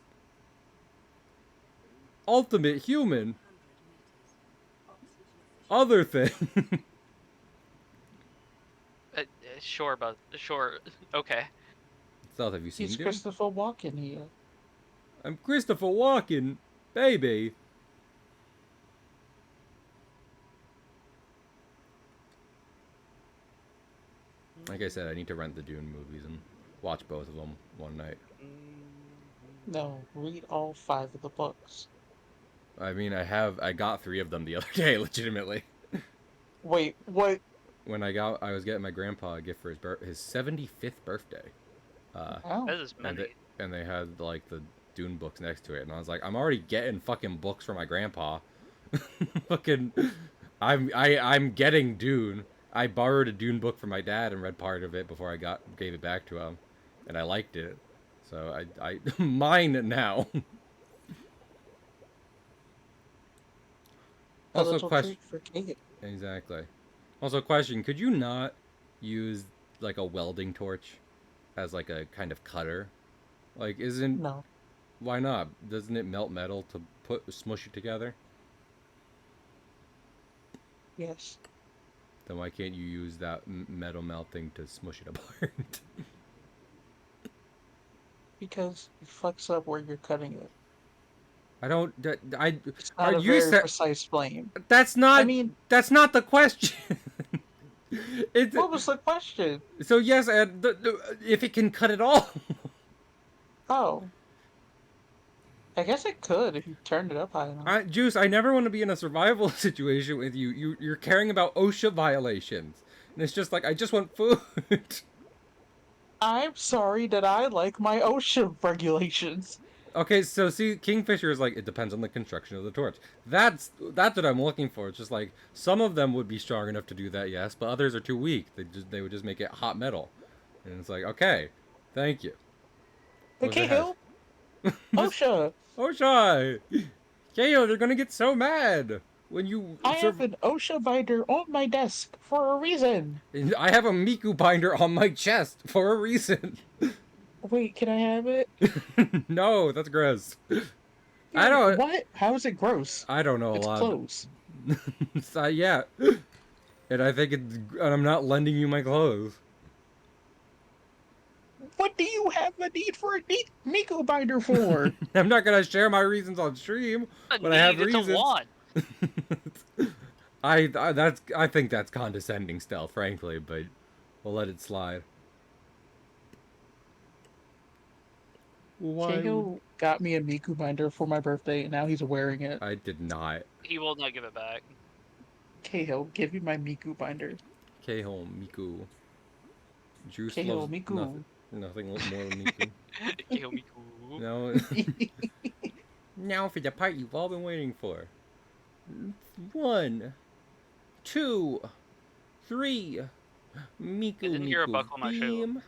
ultimate human. Other thing. Sure. Okay. South, have you seen He's Dune? Christopher Walken here. I'm Christopher Walken, baby. Like I said, I need to rent the Dune movies and watch both of them one night. No, read all 5 of the books. I mean, I got 3 of them the other day, legitimately. Wait, what? When I was getting my grandpa a gift for his 75th birthday. Oh, That is many. And they had like the Dune books next to it, and I was like, I'm already getting fucking books for my grandpa. Fucking, I'm getting Dune. I borrowed a Dune book from my dad and read part of it before I gave it back to him, and I liked it, so I mine now. a Also, little question. treat for Kate. Exactly. Also, question: could you not use like a welding torch as like a kind of cutter? Like, isn't No, why not? Doesn't it melt metal to smush it together? yes. Then why can't you use that metal melting to smush it apart? Because it fucks up where you're cutting it. I don't. It's Are not a you very precise flame. That's not. I mean, that's not the question. It's what was the question? so yes, if it can cut it all. Oh, I guess it could if you turned it up high enough. Juice, I never want to be in a survival situation with you. You're caring about OSHA violations, and it's just like I just want food. I'm sorry that I like my OSHA regulations. Okay, so see, Kingfisher is like, it depends on the construction of the torch. That's what I'm looking for. It's just like some of them would be strong enough to do that, yes, but others are too weak. They would just make it hot metal, and it's like, okay, thank you. It What's it can't have? help. OSHA. OSHA, Kayo, they're gonna get so mad when you. I have an OSHA binder on my desk for a reason. I have a Miku binder on my chest for a reason. Wait, can I have it? No, that's gross. I don't. What? How is it gross? I don't know a It's lot. clothes. So, yeah, and I think and I'm not lending you my clothes. What do you you have a need for a Miku binder for? I'm not gonna share my reasons on stream, A but I have need, it's a reasons. want. I think that's condescending still, frankly, but we'll let it slide. Why would Cahill got me a Miku binder for my birthday, and now he's wearing it. I did not? He will not give it back. Cahill, give me my Miku binder. K-home Miku. Juice Cahill, loves nothing. Miku. Nothing more than Miku. Kiyomiku. No. Now for the part you've all been waiting for. 1, 2, 3. Miku, I didn't hear a Miku, buckle on my shoe. beam.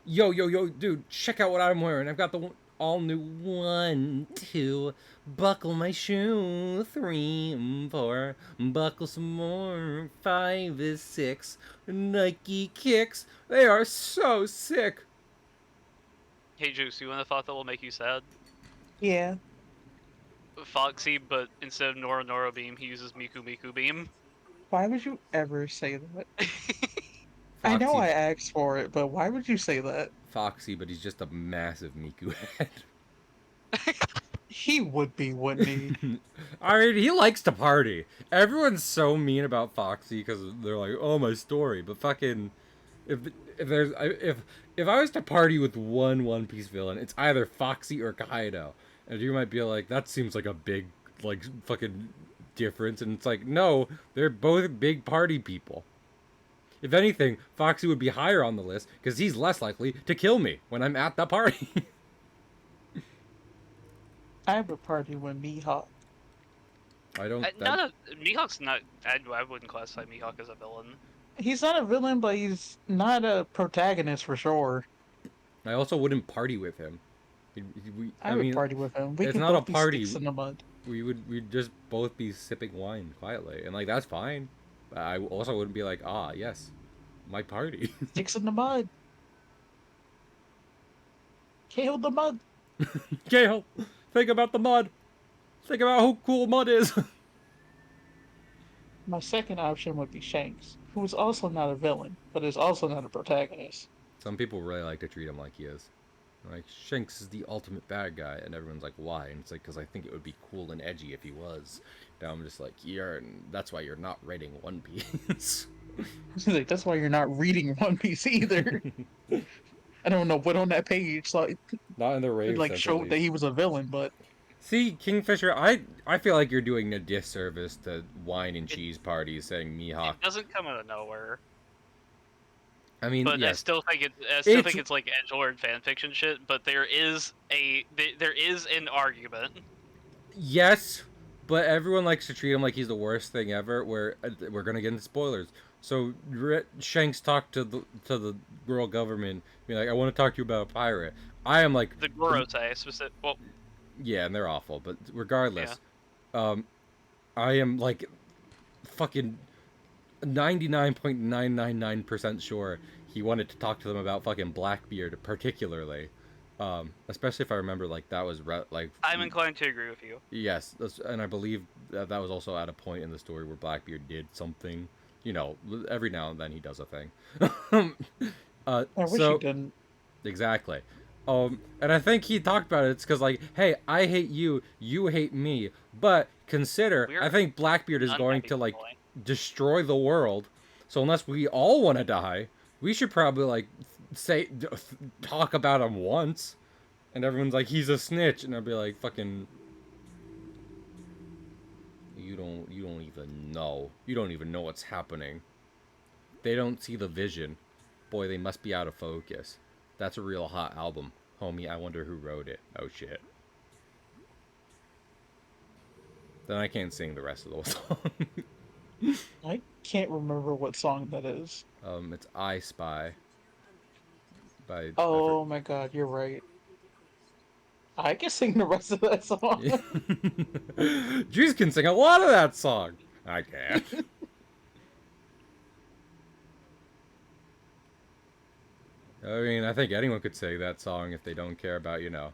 Yo, dude, check out what I'm wearing. I've got the all new 1, 2, buckle my shoe, 3, 4, buckle some more, 5 is 6, Nike kicks. They are so sick. Hey Juice, you want a thought that will make you sad? Yeah. Foxy, but instead of Nora Nora Beam, he uses Miku Miku Beam. Why would you ever say that? I Foxy, know I asked for it, but why would you say that? Foxy, but he's just a massive Miku head. He would be, wouldn't he? I mean, he likes to party. Everyone's so mean about Foxy because they're like, "Oh, my story." But fucking, if there's if I was to party with One Piece villain, it's either Foxy or Kaido. And you might be like, "That seems like a big like fucking difference," and it's like, no, they're both big party people. If anything, Foxy would be higher on the list because he's less likely to kill me when I'm at the party. I have a party with Mihawk. I don't. Mihawk's not. I wouldn't classify Mihawk as a villain. He's not a villain, but he's not a protagonist for sure. I also wouldn't party with him. I would party with him. We it's could not both a be party. sticks in the mud. We'd just both be sipping wine quietly, and like that's fine. I also wouldn't be like, ah, yes, my party. Sticks in the mud. Kill the mud. Gail, think about the mud. Think about how cool mud is. My second option would be Shanks, who is also not a villain, but is also not a protagonist. Some people really like to treat him like he is. Like, Shanks is the ultimate bad guy, and everyone's like, why? And it's like, because I think it would be cool and edgy if he was. Now I'm just like, that's why you're not reading One Piece. Like, that's why you're not reading One Piece either. I don't know what on that page Not in the rave like showed that he was a villain, but see, Kingfisher, I feel like you're doing a disservice to wine and cheese parties saying Mihawk. It doesn't come out of nowhere. I mean, but yes. I still think it's like edgelord fanfiction shit. But there is an argument. Yes, but everyone likes to treat him like he's the worst thing ever. We're gonna get into spoilers. So Shanks talked to the girl government, being like, "I want to talk to you about a pirate." I am like the Gorosei specific. Well, yeah, and they're awful. But regardless, I am like fucking 99.999% sure he wanted to talk to them about fucking Blackbeard, particularly. Especially if I remember, like, that was like. I'm inclined to agree with you. Yes, and I believe that was also at a point in the story where Blackbeard did something. You know, every now and then he does a thing. I wish he didn't. Exactly. And I think he talked about it. It's because, like, hey, I hate you, you hate me, but consider, I think Blackbeard is going to, like, destroy the world. So unless we all want to die, we should probably, like, talk about him once. And everyone's like, he's a snitch, and I'll be like, fucking, you don't even know. You don't even know what's happening. They don't see the vision. Boy, they must be out of focus. That's a real hot album. Homie, I wonder who wrote it. Oh shit. Then I can't sing the rest of the song. I can't remember what song that is. It's I Spy. Oh my god, you're right. I can sing the rest of that song. Juice can sing a lot of that song. I can't. I mean, I think anyone could sing that song if they don't care about, you know,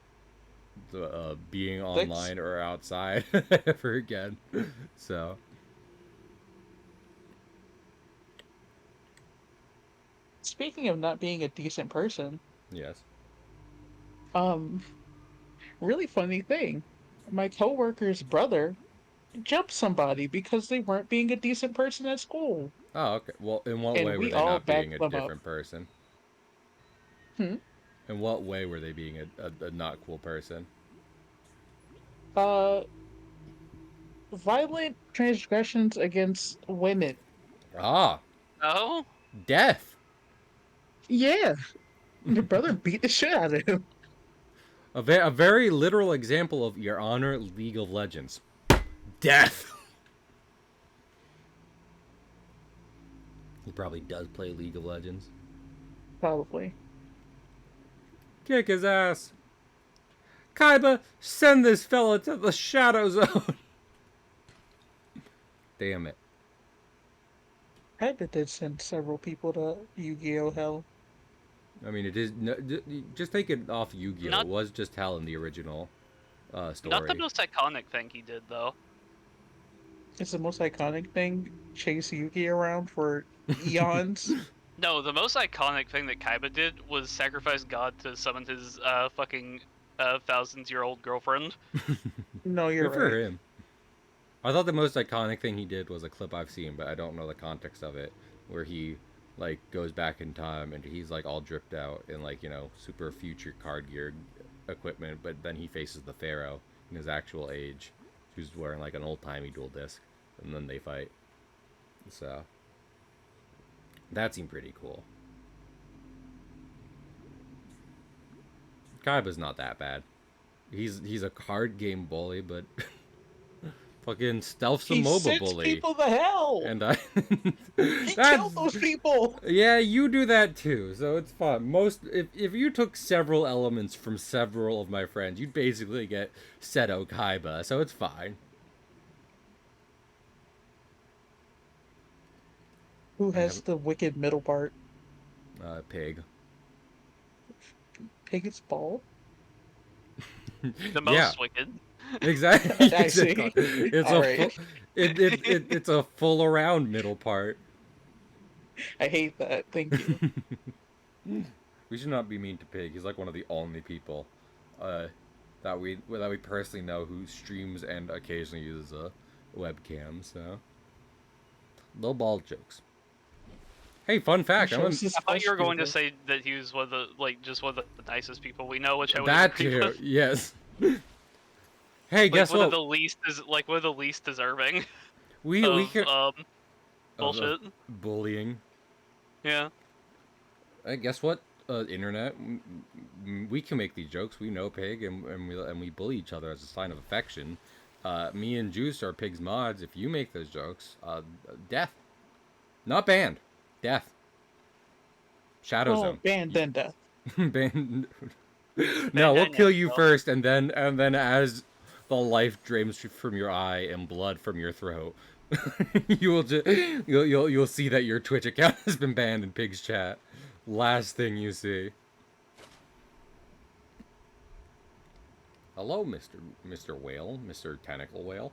the being online or outside ever again. So. Speaking of not being a decent person, Yes. Um, really funny thing. My coworker's brother jumped somebody because they weren't being a decent person at school, Oh, okay. Well, in what and way were we they all not being backed a them up. different person? Hmm. In what way were they being a not cool person? Uh, Violent transgressions against women. Ah, Oh, death. Yeah, your brother beat the shit out of him. A very literal example of Your Honor, League of Legends. Death. He probably does play League of Legends. Probably. Kick his ass. Kaiba, send this fella to the Shadow Zone. Damn it. Kinda did send several people to Yu-Gi-Oh! Hell. I mean, it is. No, just take it off Yu Gi Oh! It not was just hell in the original not the story. most iconic thing he did though. It's the most iconic thing. Chase Yugi around for eons. No, the most iconic thing that Kaiba did was sacrifice God to summon his fucking thousands-year-old girlfriend. No, you're Good for right. him. I thought the most iconic thing he did was a clip I've seen, but I don't know the context of it, where he like goes back in time and he's like all dripped out in like super future card gear equipment, but then he faces the Pharaoh in his actual age, who's wearing like an old timey dual disc, and then they fight. So that seemed pretty cool. Kaiba's not that bad. He's a card game bully, but fucking stealth's a He MOBA sends bully. people to hell. And I He that's killed those people. yeah, you do that too, so it's fun. Most if you took several elements from several of my friends, you'd basically get Seto Kaiba, so it's fine. Who I has have the wicked middle part? pig. Pig is bald. The Yeah, most wicked. exactly. I Exactly. see. It's All a right. full it's a full around middle part. I hate that. Thank you. We should not be mean to Pig. He's like one of the only people uh, that we personally know who streams and occasionally uses a webcam. So low ball jokes. Hey, fun He fact! shows his I thought you flesh were going to beautiful. say that he was one of the just one of the nicest people we know, which I would That agree too. with. Yes. Hey, Like guess one of what? the least is like one of the least deserving We of can of bullshit. bullying. Yeah. Hey, guess what? Internet. We can make these jokes. We know Pig, and we bully each other as a sign of affection. Me and Juice are Pig's mods. If you make those jokes, death. Not banned. Death. Shadow Oh, Zone. banned then death. Banned. No, we'll Bandana, kill you no. first, and then as the life drains from your eye and blood from your throat, you will just you'll see that your Twitch account has been banned in Pig's chat. Last thing you see. Hello, Mr. Whale, Mr. Tentacle Whale.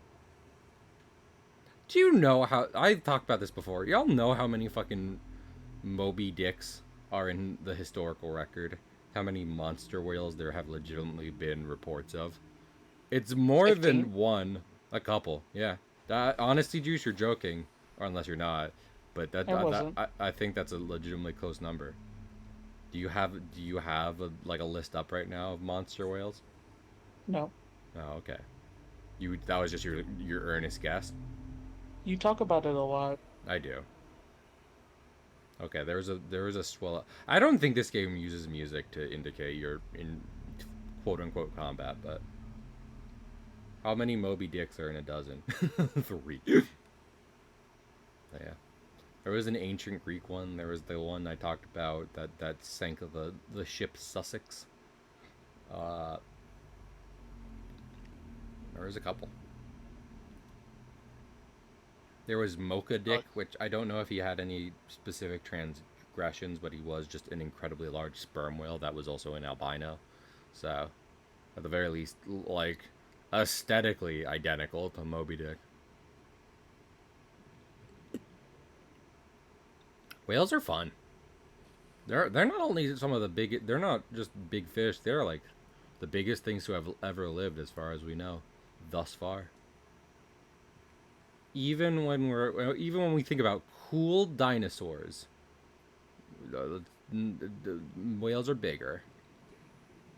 Do you know how I've talked about this before? Y'all know how many fucking Moby Dicks are in the historical record? How many monster whales there have legitimately been reports of? It's more 15. than one. A couple, yeah. Honesty Juice, you're joking, or unless you're not. But I wasn't. I think that's a legitimately close number. Do you have like a list up right now of monster whales? No. Oh, okay. That was just your earnest guess. You talk about it a lot. I do. Okay, there was a swell. I don't think this game uses music to indicate you're in quote unquote combat, but how many Moby Dicks are in a dozen? 3. Yeah. There was an ancient Greek one. There was the one I talked about that sank the ship Sussex. Uh, there was a couple. There was Mocha Dick, which I don't know if he had any specific transgressions, but he was just an incredibly large sperm whale that was also an albino. So, at the very least, like, aesthetically identical to Moby Dick. Whales are fun. They're not only some of the big. They're not just big fish. They're like the biggest things to have ever lived, as far as we know, thus far. Even when we think about cool dinosaurs, the whales are bigger.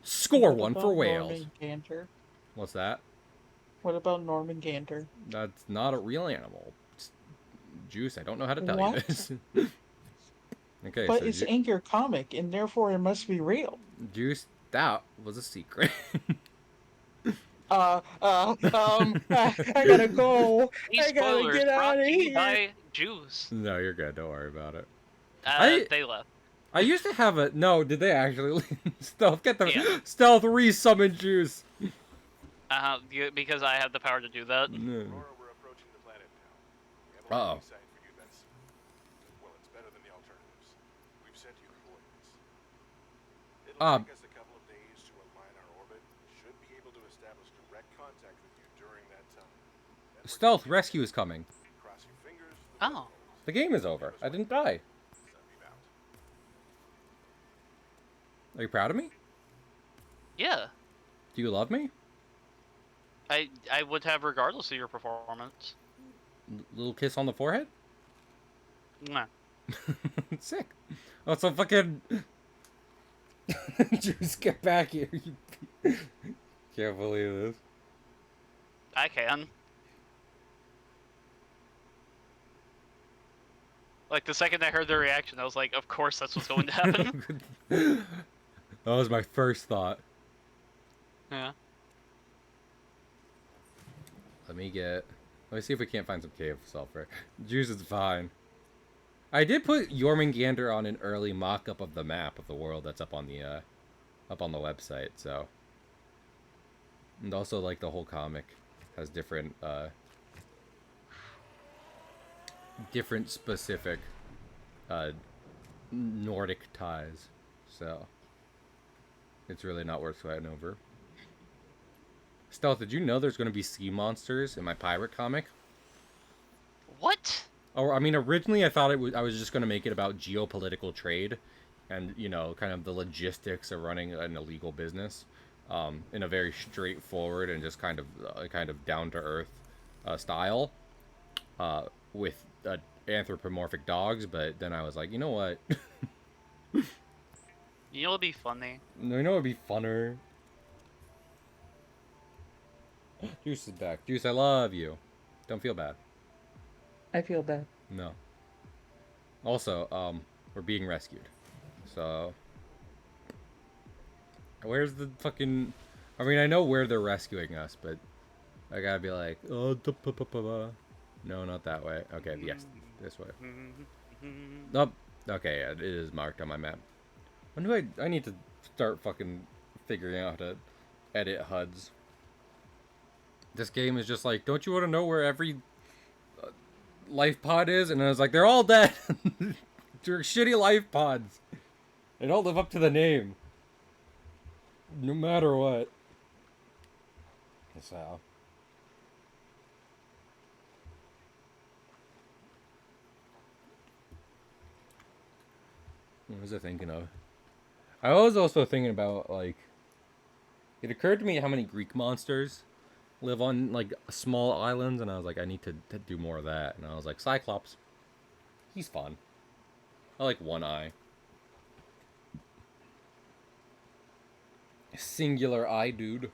Score What one for about whales. Norman Gander? What's that? What about Norman Gander? That's not a real animal. Juice, I don't know how to tell you What? this. Okay, But so it's in your comic, and therefore it must be real. Juice, that was a secret. I gotta go. These I gotta spoilers get brought out of to you here. by Juice. No, you're good. Don't worry about it. I They left. I used to have a no. Did they actually stealth? Get the Yeah. stealth resummon Juice. Because I have the power to do that. No. Aurora, we're approaching the planet now. We have a Uh-oh. landing site for you that's, well, it's better than the alternatives. We've sent you the coordinates. It'll take us a couple of days to align our orbit. Should be able to establish direct contact with you during that time. Then we're Stealth gonna rescue is coming. cross your fingers for the Oh. best The game is over. I didn't die. goals. Send me out. Are you proud of me? Yeah. Do you love me? I would have regardless of your performance. Little kiss on the forehead? Mwah. Sick. Oh, so fucking. Juice, get back here. Can't believe this. I can. Like, the second I heard the reaction, I was like, of course that's what's going to happen. That was my first thought. Yeah. Let me see if we can't find some cave sulfur. Juice is fine. I did put Jormungandr on an early mock-up of the map of the world that's up on the website, so. And also, like, the whole comic has different specific Nordic ties, so it's really not worth sweating over. Stealth, did you know there's going to be sea monsters in my pirate comic? What? Or I mean, originally I thought I was just going to make it about geopolitical trade, and kind of the logistics of running an illegal business, in a very straightforward and just kind of down to earth style, with anthropomorphic dogs. But then I was like, you know what? You know what'd be funny? You know what'd be funner? Juice is back. Juice, I love you. Don't feel bad. I feel bad. No. Also, we're being rescued. So, where's the fucking? I mean, I know where they're rescuing us, but I gotta be like, oh, no, not that way. Okay, yes, this way. Oh, okay, yeah, it is marked on my map. When do I need to start fucking figuring out how to edit HUDs. This game is just like, don't you want to know where every life pod is? And I was like, they're all dead. They're shitty life pods. They don't live up to the name. No matter what. So. What was I thinking of? I was also thinking about, like, it occurred to me how many Greek monsters live on, like, small islands, and I was like, I need to do more of that. And I was like, Cyclops. He's fun. I like One Eye. Singular eye dude.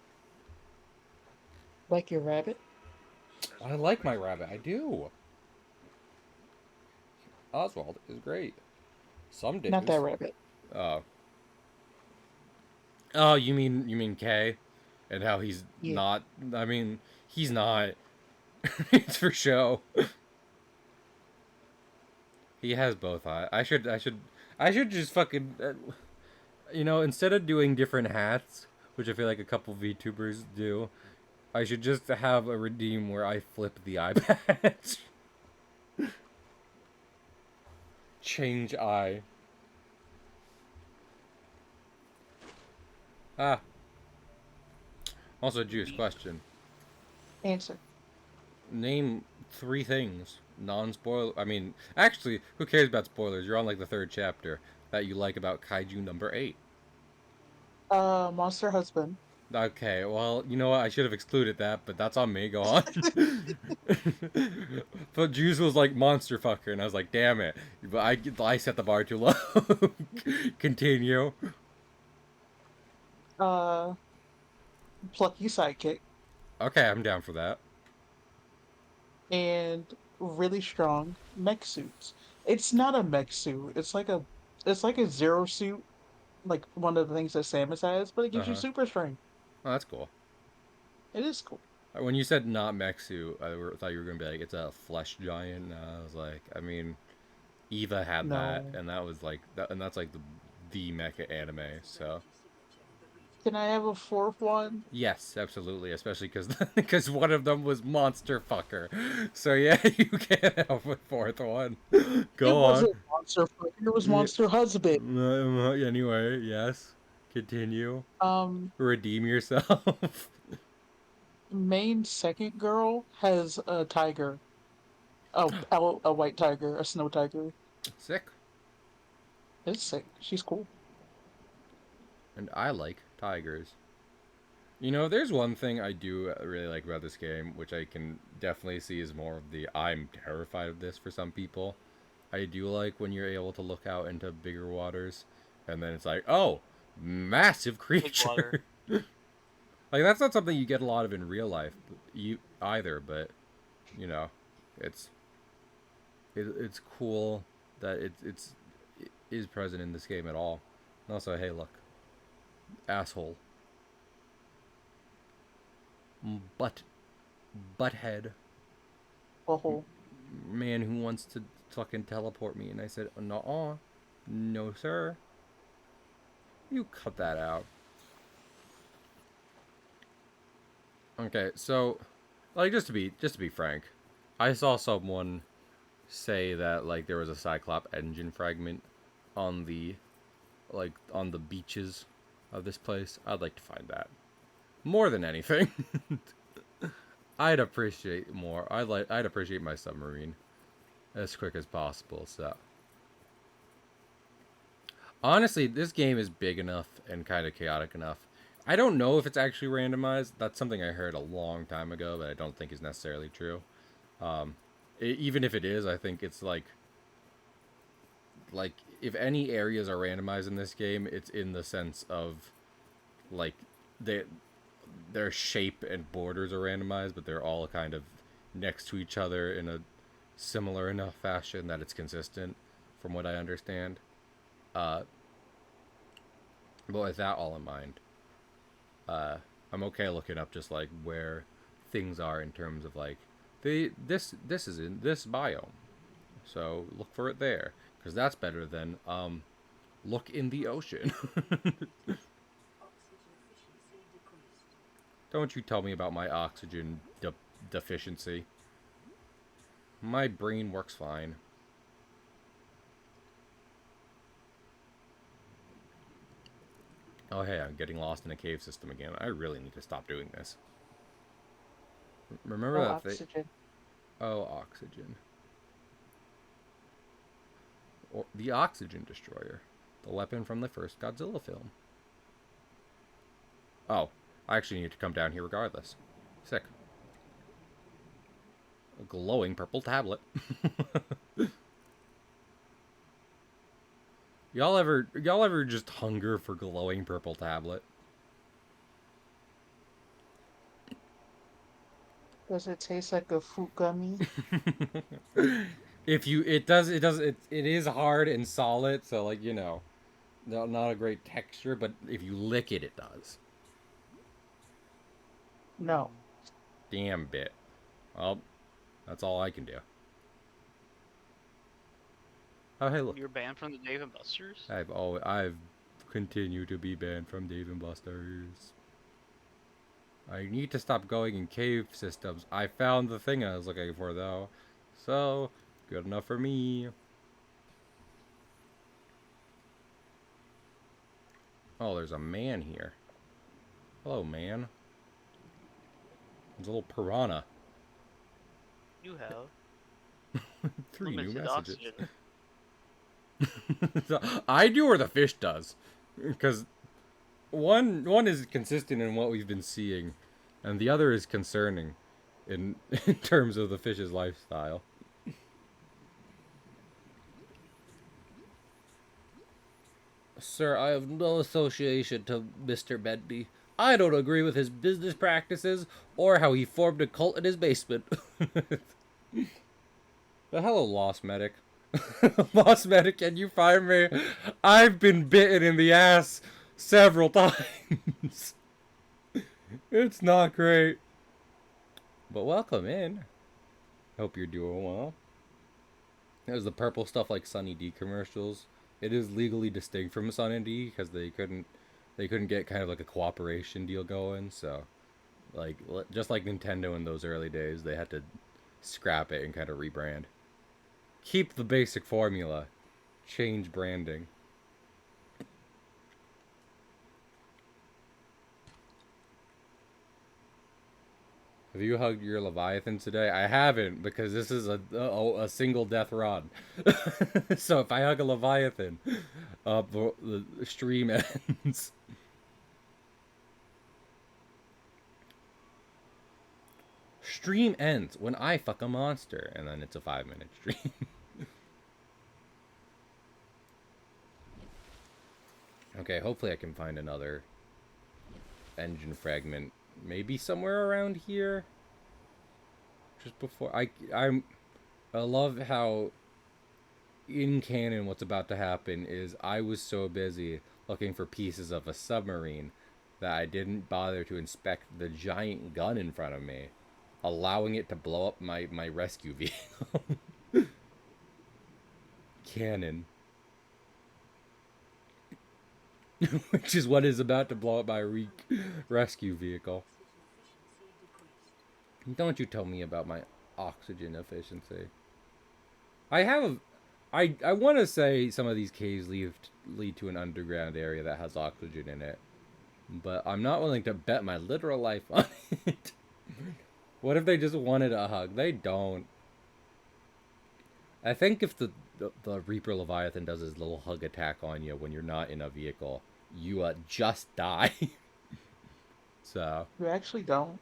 Like your rabbit? I like my rabbit. I do. Oswald is great. Some days. Not that rabbit. Oh. Oh, you mean Kay? And how he's not, I mean, he's not. It's for show. He has both eyes. I should just fucking, instead of doing different hats, which I feel like a couple VTubers do, I should just have a redeem where I flip the eye patch. Change eye. Ah. Also, Juice, question. Answer. Name 3 things. Non-spoiler. I mean, actually, who cares about spoilers? You're on, like, the 3rd chapter. that you like about Kaiju number 8? Monster Husband. Okay, well, you know what? I should have excluded that, but that's on me. Go on. But Juice was like monster fucker, and I was like, damn it. But I set the bar too low. Continue. Uh, Plucky Sidekick. Okay, I'm down for that. And really strong mech suits. It's not a mech suit. It's like a zero suit, like one of the things that Samus has, but it Uh gives you huh. super strength. Oh, that's cool. It is cool. When you said not Mexu, thought you were gonna be like it's a flesh giant. I was like, I mean, Eva had that, No. and that was like that, and that's like the mecha anime. So Can I have a fourth one? yes, absolutely, especially because because one of them was monster fucker. So yeah, you can have a fourth one. It Go on. wasn't Monster Fucker, it was Yeah. Monster Husband. Anyway, yes. Continue. Um, Redeem yourself. Main second girl has a tiger. A white tiger, a snow tiger. Sick. It's sick. She's cool. And I like tigers. You know, there's one thing I do really like about this game, which I can definitely see is more of the I'm terrified of this for some people. I do like when you're able to look out into bigger waters, and then it's like, oh, massive Big water. creature. Like that's not something you get a lot of in real life, either. But you know, it's it's cool that it is present in this game at all. And also, hey, look, asshole, butt, butthead, Oh, man who wants to fucking teleport me, and I said, no, no, sir, you cut that out. Okay, so, like, just to be frank, I saw someone say that like there was a Cyclop engine fragment on the on the beaches of this place. I'd like to find that more than anything. I'd appreciate more. I'd appreciate my submarine as quick as possible. So honestly, this game is big enough and kind of chaotic enough. I don't know if it's actually randomized. That's something I heard a long time ago, but I don't think is necessarily true. Um, Even if it is, I think it's like if any areas are randomized in this game, it's in the sense of like they their shape and borders are randomized, but they're all kind of next to each other in a similar enough fashion that it's consistent, from what I understand. Uh, but with that all in mind, uh, I'm okay looking up just like where things are in terms of like this is in this biome, so look for it there because that's better than look in the ocean. Don't you tell me about my oxygen deficiency. My brain works fine. Oh, hey, I'm getting lost in a cave system again. I really need to stop doing this. Remember no that thing? oxygen. Oh, oxygen. Or the Oxygen Destroyer. The weapon from the first Godzilla film. Oh, I actually need to come down here regardless. Sick. A glowing purple tablet. y'all ever just hunger for glowing purple tablet? Does it taste like a fruit gummy? If you it is hard and solid, so like, you know, not a great texture, but if you lick it, it does. No. Damn bit. Well, that's all I can do. Oh, hey, look. You're banned from the Dave and Buster's? I've continued to be banned from Dave and Buster's. I need to stop going in cave systems. I found the thing I was looking for though. So, good enough for me. Oh, there's a man here. Hello, man. There's a little piranha. You have 3 new limited messages. oxygen. I do or the fish does, because one is consistent in what we've been seeing, and the other is concerning in in terms of the fish's lifestyle. Sir, I have no association to Mr. Benby. I don't agree with his business practices or how he formed a cult in his basement. The hello, Lost Medic. Lost Medic, can you find me? I've been bitten in the ass several times. It's not great. But welcome in. Hope you're doing well. There's the purple stuff like Sunny D commercials. It is legally distinct from Sunny D because they couldn't get kind of like a cooperation deal going. So, like just like Nintendo in those early days, they had to scrap it and kind of rebrand. Keep the basic formula, change branding. Have you hugged your Leviathan today? I haven't, because this is a single death run. So if I hug a Leviathan, the stream ends. Stream ends when I fuck a monster, and then it's a 5-minute stream. Okay, hopefully I can find another engine fragment. Maybe somewhere around here. Just before I love how in canon what's about to happen is I was so busy looking for pieces of a submarine that I didn't bother to inspect the giant gun in front of me, allowing it to blow up my rescue vehicle. Canon. Which is what is about to blow up my rescue vehicle. Don't you tell me about my oxygen efficiency. I want to say some of these caves lead to an underground area that has oxygen in it, but I'm not willing to bet my literal life on it. What if they just wanted a hug? They don't. I think if the Reaper Leviathan does his little hug attack on you when you're not in a vehicle, you just die. So You actually don't.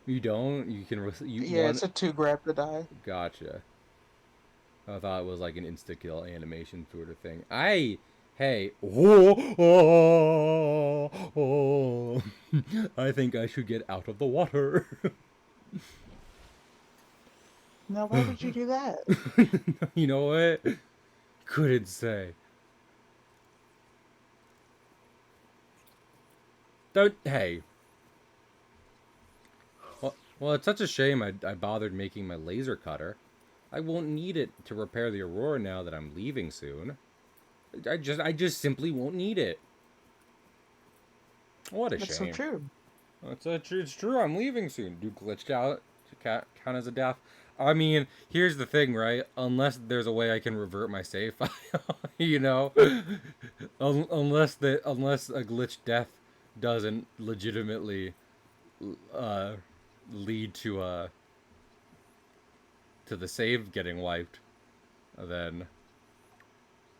you don't. You can. Yeah, it's a 2 grab to die. Gotcha. I thought it was like an insta-kill animation sort of thing. Hey. I think I should get out of the water. Now, why would you do that? You know what? Couldn't say. Hey. Well, it's such a shame I bothered making my laser cutter. I won't need it to repair the Aurora now that I'm leaving soon. I just simply won't need it. What a That's shame. so true. It's true. I'm leaving soon. Do glitched out count as a death? I mean, here's the thing, right? Unless there's a way I can revert my save file, you know, unless a glitched death doesn't legitimately lead to the save getting wiped, then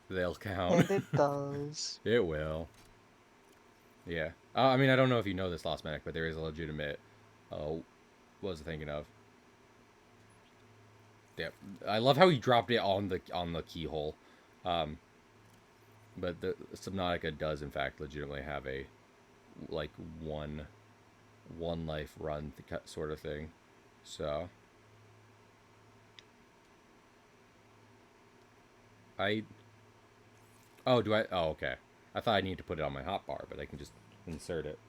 they'll count. And it does. It will. Yeah. I mean, I don't know if you know this, Lost Medic, but there is a legitimate. What was I thinking of? Yeah. I love how he dropped it on the keyhole. But the Subnautica does in fact legitimately have a like one life run sort of thing. So oh, do I? Oh, okay. I thought I need to put it on my hotbar, but I can just insert it.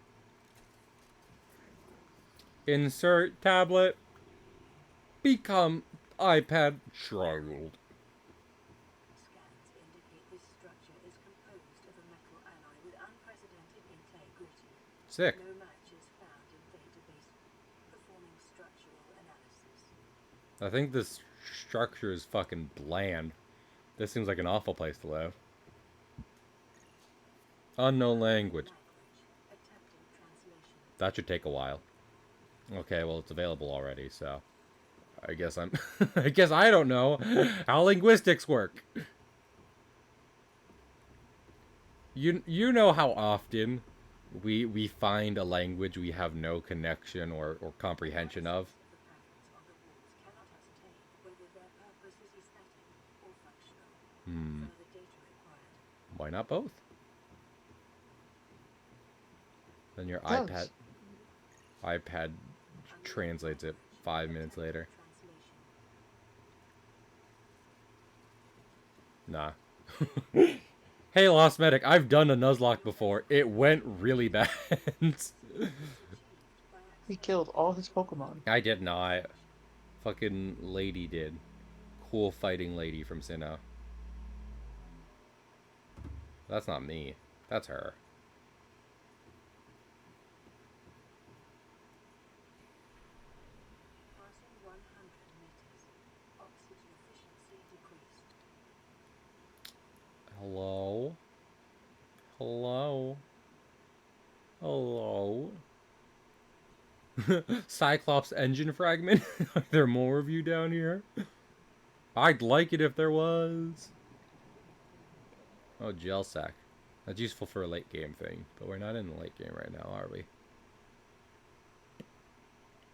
Insert tablet. Become iPad child. Scans indicate this structure is composed of a metal alloy with unprecedented integrity. Sick. No match is found in database performing structural analysis. I think this structure is fucking bland. This seems like an awful place to live. Unknown language. Attempting translation. That should take a while. Okay, well, it's available already, so I guess I guess I don't know how linguistics work. You know how often we find a language we have no connection or comprehension of. Analysis the patterns on the walls cannot ascertain whether their purpose is aesthetic or functional. Further data required. Why not both? Then your Does. iPad translates it 5 minutes later. Translation. Nah. Hey, Lost Medic, I've done a Nuzlocke before. It went really bad. He killed all his Pokemon. I did not. Fucking lady did. Cool fighting lady from Sinnoh. That's not me. That's her. Passing 100 meters. Oxygen efficiency decreased. Hello? Hello? Hello? Cyclops engine fragment? Are there more of you down here? I'd like it if there was. Oh, gel sack. That's useful for a late game thing, but we're not in the late game right now, are we?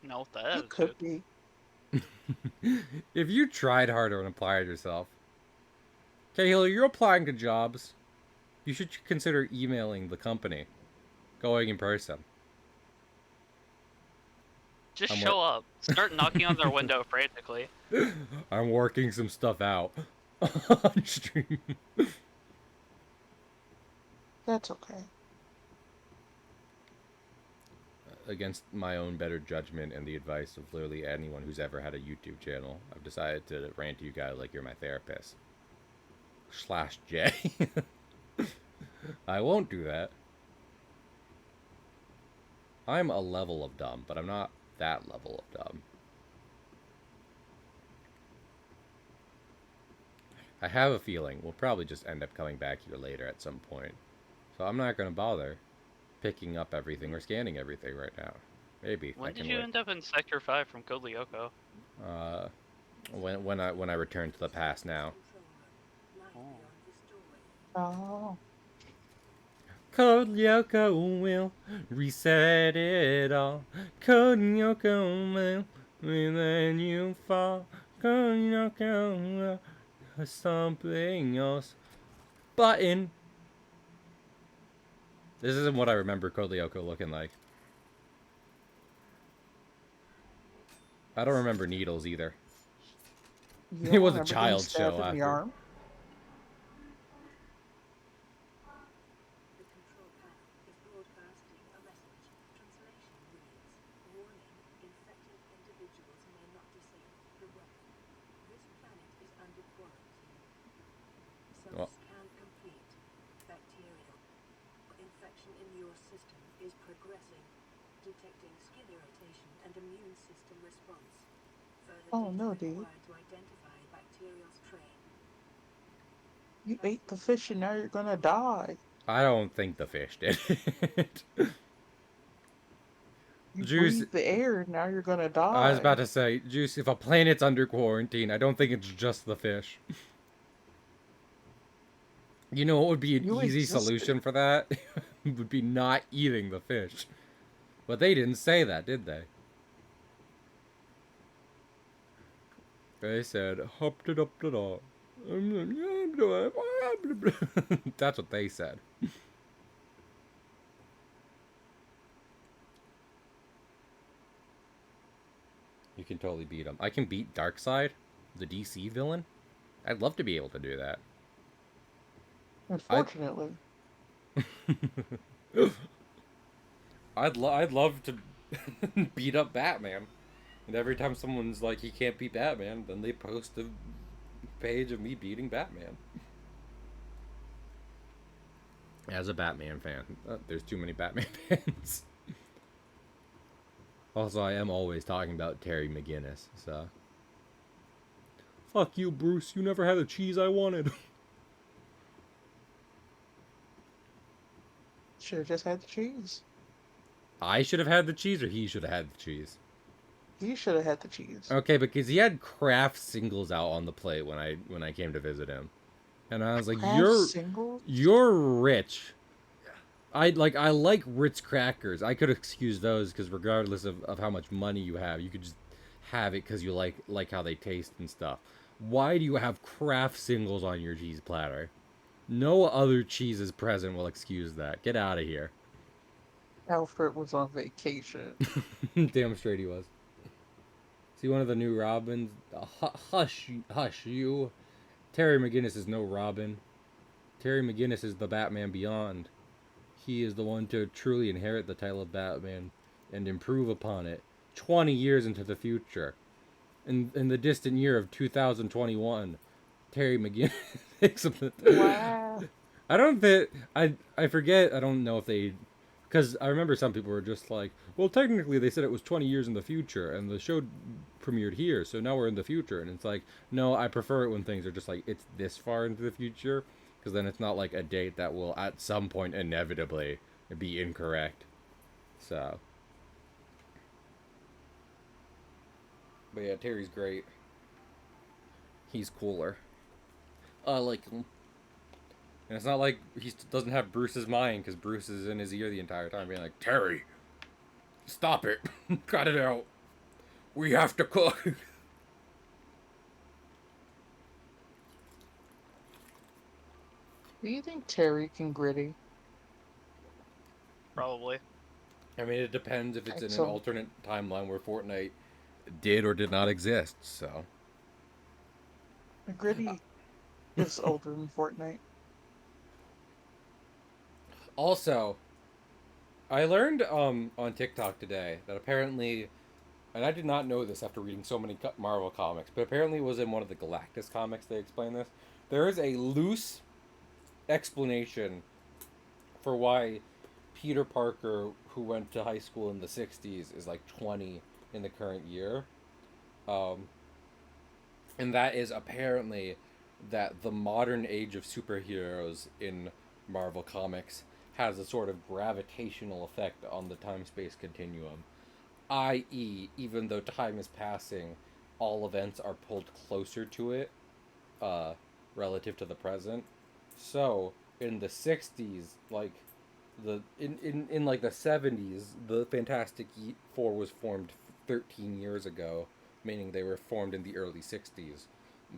No, that You is could good. be. If you tried harder and applied yourself. Okay, Hilo, you're applying to jobs. You should consider emailing the company. Going in person. Just I'm show up. Start knocking on their window frantically. I'm working some stuff out on stream. That's okay. Against my own better judgment and the advice of literally anyone who's ever had a YouTube channel, I've decided to rant to you guys like you're my therapist. /J. I won't do that. I'm a level of dumb, but I'm not that level of dumb. I have a feeling we'll probably just end up coming back here later at some point. So I'm not going to bother picking up everything or scanning everything right now. Maybe. When I did can you wait. end up in Sector 5 from Code Lyoko? When I return to the past now. Control room. Light beyond the doorway. Oh. Code Lyoko will reset it all. Code Lyoko will, and then you fall. Code Lyoko will, something else. Button. This isn't what I remember Code Lyoko looking like. I don't remember Needles either. You It was a remember getting child's stabbed show in the after. arm? The control panel is broadcasting a message. Translation reads, warning, infected individuals may not disable the weapon. This planet is under quarantine. Well. Self-scan complete. Bacterial infection in your system is progressing. Detecting skin irritation and immune system response. Further Oh, data no, dude. required to identify bacterial strain. You ate the fish and now you're gonna die. I don't think the fish did it. You Juice. breathe the air and now you're gonna die. I was about to say, Juice, if a planet's under quarantine, I don't think it's just the fish. You know what would be an You easy existed. solution for that? Would be not eating the fish. But they didn't say that, did they? They said, hopped it up to the. That's what they said. You can totally beat him. I can beat Darkseid, the DC villain. I'd love to be able to do that. Unfortunately. I'd love to beat up Batman. And every time someone's like, he can't beat Batman, then they post a page of me beating Batman. As a Batman fan, there's too many Batman fans. Also, I am always talking about Terry McGinnis, so. Fuck you, Bruce. You never had the cheese I wanted. Should have just had the cheese. I should have had the cheese, or he should have had the cheese? He should have had the cheese. Okay, because he had craft singles out on the plate when I came to visit him. And I was like, Craft singles? you're rich. I like Ritz crackers. I could excuse those because regardless of how much money you have, you could just have it because you like how they taste and stuff. Why do you have Kraft singles on your cheese platter? No other cheeses present will excuse that. Get out of here. Alfred was on vacation. Damn straight he was. See one of the new Robins? Hush, hush, you. Terry McGinnis is no Robin. Terry McGinnis is the Batman Beyond. He is the one to truly inherit the title of Batman and improve upon it 20 years into the future. In the distant year of 2021, Terry McGinnis takes something. Wow. I don't think I forget. I don't know if they, because I remember some people were just like, well, technically they said it was 20 years in the future, and the show premiered here, so now we're in the future, and it's like, no, I prefer it when things are just like it's this far into the future, because then it's not like a date that will at some point inevitably be incorrect. So, but yeah, Terry's great. He's cooler. I like him. And it's not like he doesn't have Bruce's mind, because Bruce is in his ear the entire time being like, Terry, stop it. Cut it out. We have to cook. Do you think Terry can gritty? Probably. I mean, it depends if it's in an So alternate timeline where Fortnite did or did not exist, so. gritty is older than Fortnite. Also, I learned on TikTok today that apparently, and I did not know this after reading so many Marvel comics, but apparently it was in one of the Galactus comics they explained this. There is a loose explanation for why Peter Parker, who went to high school in the 60s, is like 20 in the current year. Um, and that is apparently that the modern age of superheroes in Marvel Comics has a sort of gravitational effect on the time space continuum, i.e., even though time is passing, all events are pulled closer to it uh, relative to the present. So, in the 60s, like, in like the 70s, the Fantastic Four was formed 13 years ago, meaning they were formed in the early 60s.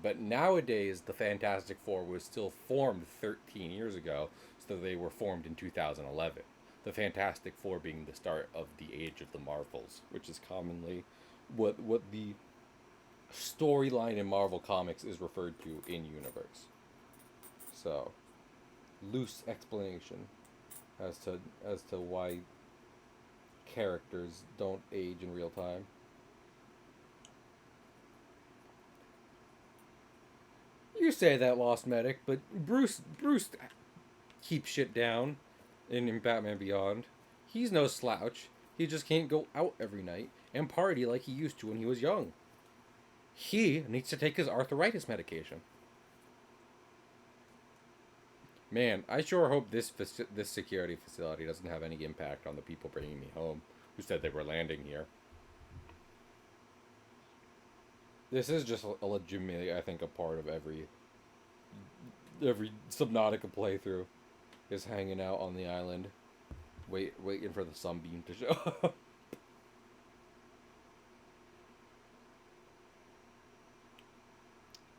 But nowadays, the Fantastic Four was still formed 13 years ago, so they were formed in 2011. The Fantastic Four being the start of the Age of the Marvels, which is commonly what the storyline in Marvel Comics is referred to in universe. So, loose explanation as to why characters don't age in real time. You say that, Lost Medic, but Bruce keeps shit down in Batman Beyond. He's no slouch. He just can't go out every night and party like he used to when he was young. He needs to take his arthritis medication. Man, I sure hope this security facility doesn't have any impact on the people bringing me home who said they were landing here. This is just a legitimately, I think, a part of every Subnautica playthrough is hanging out on the island, waiting for the sunbeam to show up.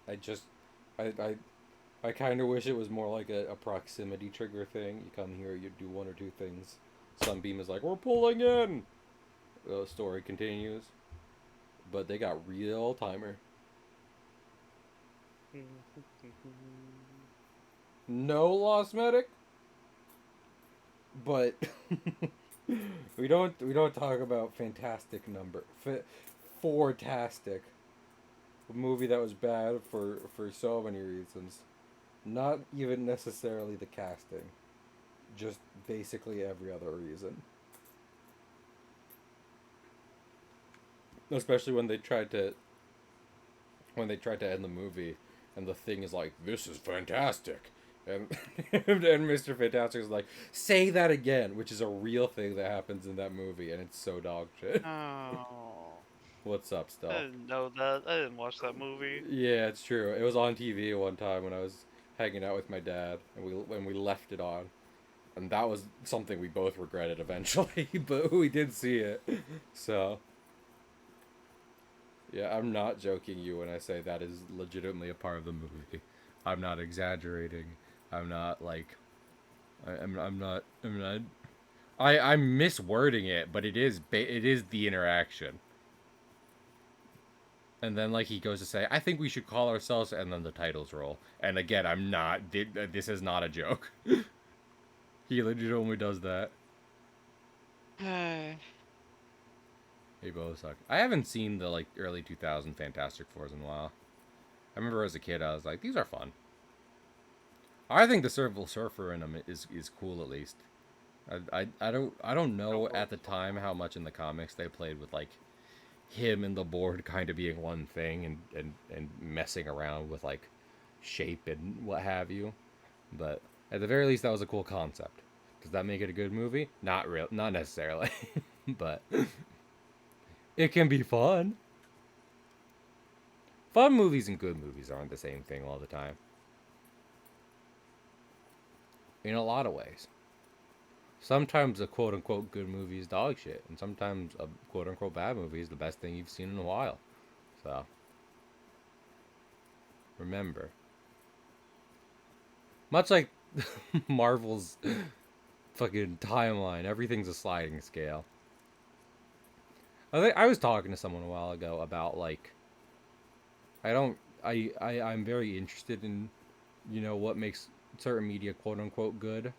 I just, I kind of wish it was more like a proximity trigger thing. You come here, you do one or two things. Sunbeam is like, we're pulling in. The story continues, but they got real timer. No Lost Medic, but we don't talk about Fantastic Number Fantastic, a movie that was bad for so many reasons. Not even necessarily the casting, just basically every other reason. Especially when they tried to end the movie, and the Thing is like, "This is fantastic," and and Mr. Fantastic is like, "Say that again," which is a real thing that happens in that movie, and it's so dog shit. Oh. What's up, I Stealth? didn't know that. I didn't watch that movie. Yeah, it's true. It was on TV one time when I was hanging out with my dad, and we left it on, and that was something we both regretted eventually, but we did see it. So yeah, I'm not joking you when I say that is legitimately a part of the movie. I'm not exaggerating. I'm not like I'm not I'm miswording it, but it is the interaction. And then like he goes to say, "I think we should call ourselves," and then the titles roll. And again, I'm not. This is not a joke. He legitimately does that. They both suck. I haven't seen the like early 2000 Fantastic Fours in a while. I remember as a kid, I was like, "These are fun." I think the Silver Surfer in them is cool at least. I don't know at the time how much in the comics they played with like him and the board kind of being one thing and messing around with like shape and what have you. But at the very least, that was a cool concept. Does that make it a good movie? Not necessarily, but it can be fun. Fun movies and good movies aren't the same thing all the time. In a lot of ways. Sometimes a quote unquote good movie is dog shit, and sometimes a quote unquote bad movie is the best thing you've seen in a while. So, remember. Much like Marvel's fucking timeline, everything's a sliding scale. I was talking to someone a while ago about like I'm very interested in what makes certain media quote unquote good,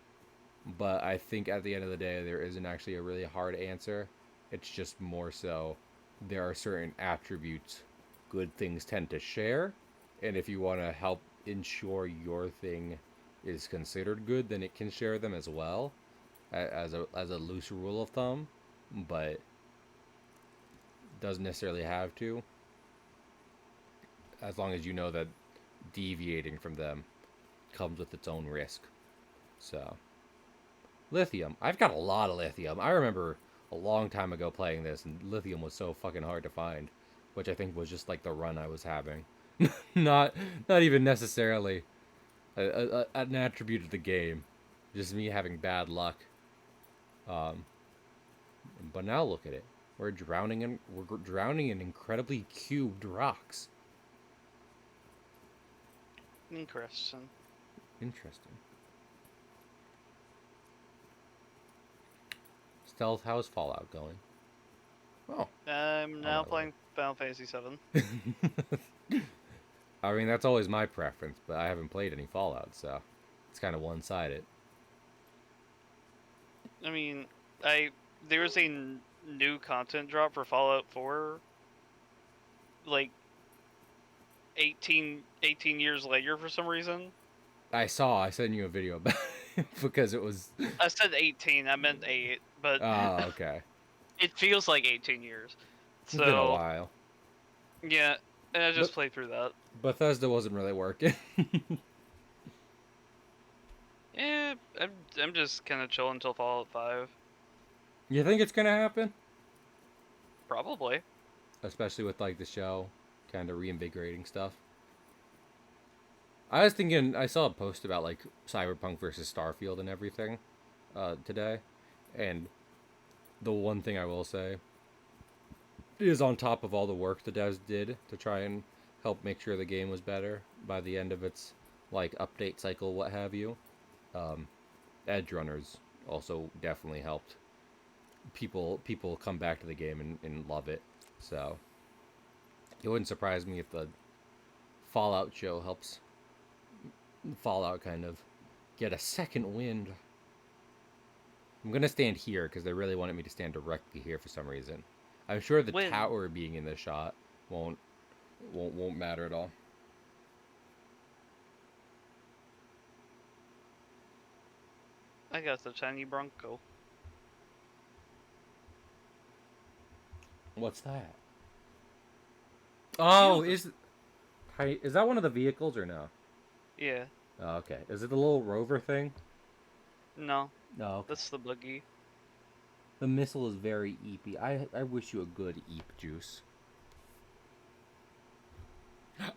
but I think at the end of the day there isn't actually a really hard answer. It's just more so there are certain attributes good things tend to share, and if you want to help ensure your thing is considered good, then it can share them as well as a loose rule of thumb, but doesn't necessarily have to, as long as you know that deviating from them comes with its own risk. So, lithium. I've got a lot of lithium. I remember a long time ago playing this, and lithium was so fucking hard to find, which I think was just like the run I was having. not not even necessarily an attribute of the game, just me having bad luck. Um, but now look at it. We're drowning in incredibly cubed rocks. Interesting. Interesting. Stealth, how's Fallout going? Oh. I'm now well. playing Final Fantasy VII. I mean, that's always my preference, but I haven't played any Fallout, so it's kind of one-sided. I mean, there was a new content drop for Fallout 4, like 18 years later for some reason. I sent you a video about it because it was... I said 18, I meant 8, but Oh, okay. it feels like 18 years. It's been a while. Yeah, and I just played through that. Bethesda wasn't really working. Yeah, I'm just kind of chilling until Fallout 5. You think it's gonna happen? Probably. Especially with like the show kind of reinvigorating stuff. I was thinking, I saw a post about like Cyberpunk versus Starfield and everything today, and the one thing I will say is, on top of all the work the devs did to try and help make sure the game was better by the end of its like update cycle, what have you, Edge Runners also definitely helped people come back to the game and love it. So it wouldn't surprise me if the Fallout show helps Fallout kind of get a second wind. I'm gonna stand here because they really wanted me to stand directly here for some reason. I'm sure the tower being in the shot won't matter at all. I got the tiny Bronco. What's that? Oh, is that one of the vehicles or no? Yeah. Oh, okay. Is it the little rover thing? No. No. Okay. That's the buggy. The missile is very eepy. I wish you a good eep juice.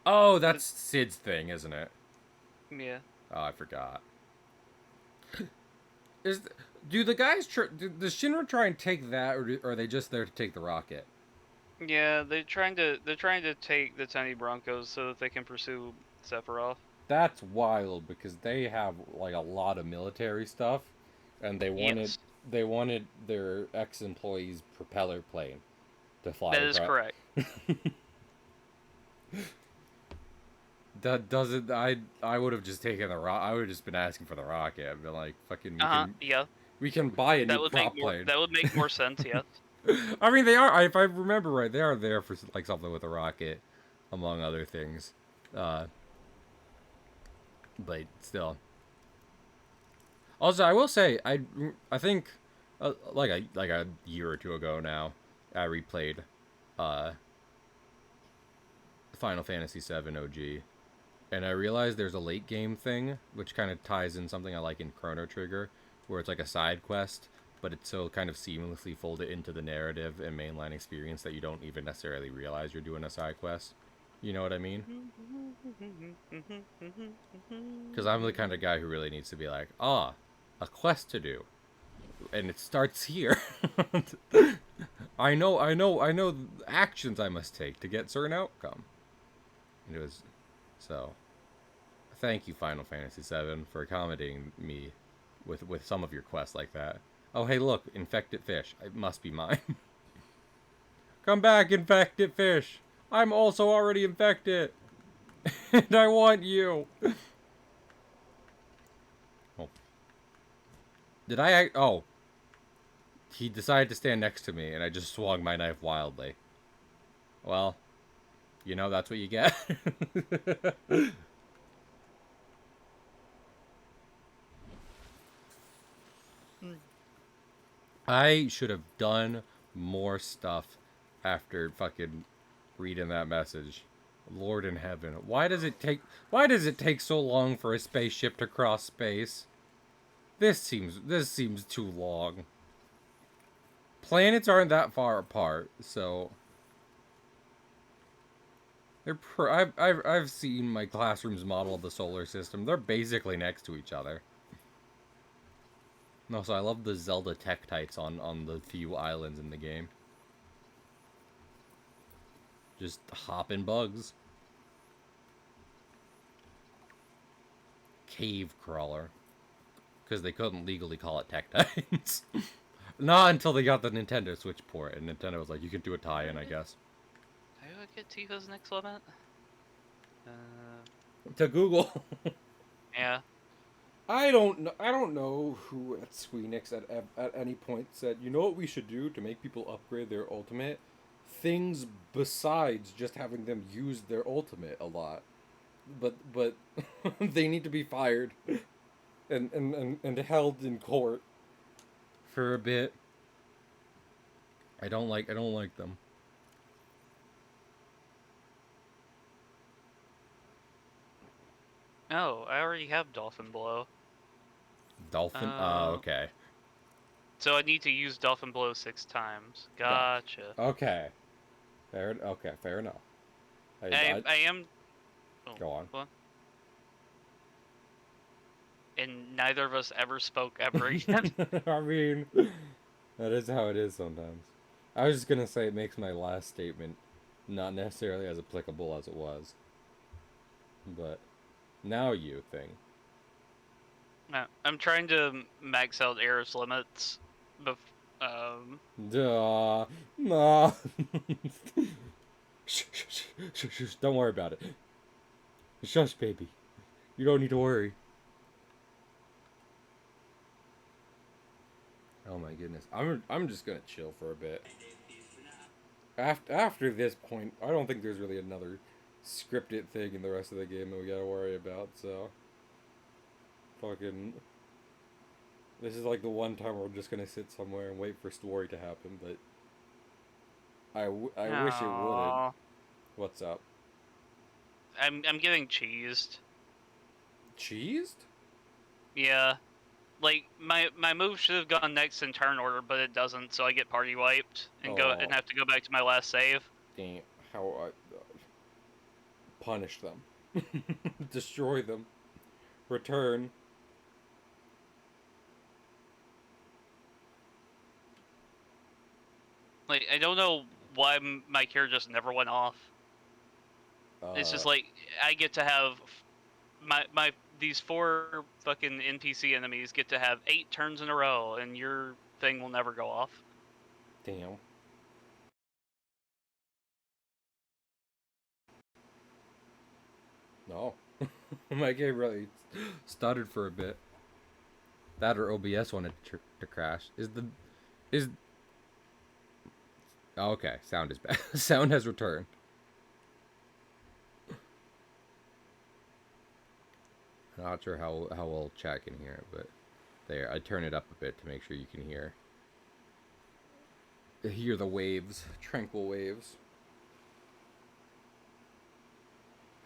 Oh, that's Sid's thing, isn't it? Yeah. Oh, I forgot. Is do the guys does Shinra try and take that, or are they just there to take the rocket? Yeah, they're trying to take the tiny Broncos so that they can pursue Sephiroth. That's wild because they have like a lot of military stuff, and Yes, they wanted their ex-employees' propeller plane to fly that is across. correct. That doesn't. I would have just taken the rock. I would have just been asking for the rocket. I'd been like, fucking, Yeah, we can buy a new that would make prop more. plane. That would make more sense. Yes. I mean, they are. If I remember right, they are there for like something with a rocket, among other things. Uh, but still. Also, I will say, I think, like a year or two ago now, I replayed, uh, Final Fantasy VII OG, and I realized there's a late game thing, which kind of ties in something I like in Chrono Trigger, where it's like a side quest, but it's so kind of seamlessly folded into the narrative and mainline experience that you don't even necessarily realize you're doing a side quest. You know what I mean? Because I'm the kind of guy who really needs to be like, a quest to do, and it starts here. I know the actions I must take to get certain outcome. And it was so. Thank you, Final Fantasy VII, for accommodating me with some of your quests like that. Oh, hey, look, infected fish. It must be mine. Come back, infected fish. I'm also already infected, and I want you. Oh, did I? Oh, he decided to stand next to me, and I just swung my knife wildly. Well, you know, that's what you get. I should have done more stuff after fucking reading that message. Lord in heaven. Why does it take so long for a spaceship to cross space? This seems too long. Planets aren't that far apart, so I've seen my classroom's model of the solar system. They're basically next to each other. No, so I love the Zelda tektites on the few islands in the game. Just hopping bugs. Cave crawler. Because they couldn't legally call it tektites. Not until they got the Nintendo Switch port, and Nintendo was like, you can do a tie-in, I guess. Do I get Tifa's next limit? To Google. Yeah. I don't know who at Squeenix at any point said, you know what we should do to make people upgrade their ultimate? Things besides just having them use their ultimate a lot. But they need to be fired and held in court for a bit. I don't like them. Oh, I already have Dolphin Blow. Dolphin? Okay. So I need to use Dolphin Blow 6 times. Gotcha. Okay. Fair enough. I am. Oh, Go on. what? And neither of us ever spoke ever again. I mean, that is how it is sometimes. I was just gonna say it makes my last statement not necessarily as applicable as it was. But now you think. I'm trying to max out Air's limits. Duh. Nah. Shh. Don't worry about it. Shush, baby. You don't need to worry. Oh my goodness. I'm just gonna chill for a bit. After this point, I don't think there's really another scripted thing in the rest of the game that we gotta worry about, so. Fucking. This is like the one time we're just gonna sit somewhere and wait for story to happen, but. I wish it wouldn't. What's up? I'm getting cheesed. Cheesed? Yeah. Like my move should have gone next in turn order, but it doesn't, so I get party wiped and Oh. have to go back to my last save. Damn. How I. Punish them. Destroy them. Return. Like, I don't know why my character just never went off. It's just like, I get to have my these 4 fucking NPC enemies get to have 8 turns in a row, and your thing will never go off. Damn. No. My game really stuttered for a bit. That or OBS wanted to crash. Is oh, okay? Sound is bad. Sound has returned. I'm not sure how well chat can hear it, but there. I turn it up a bit to make sure you can hear the waves, tranquil waves.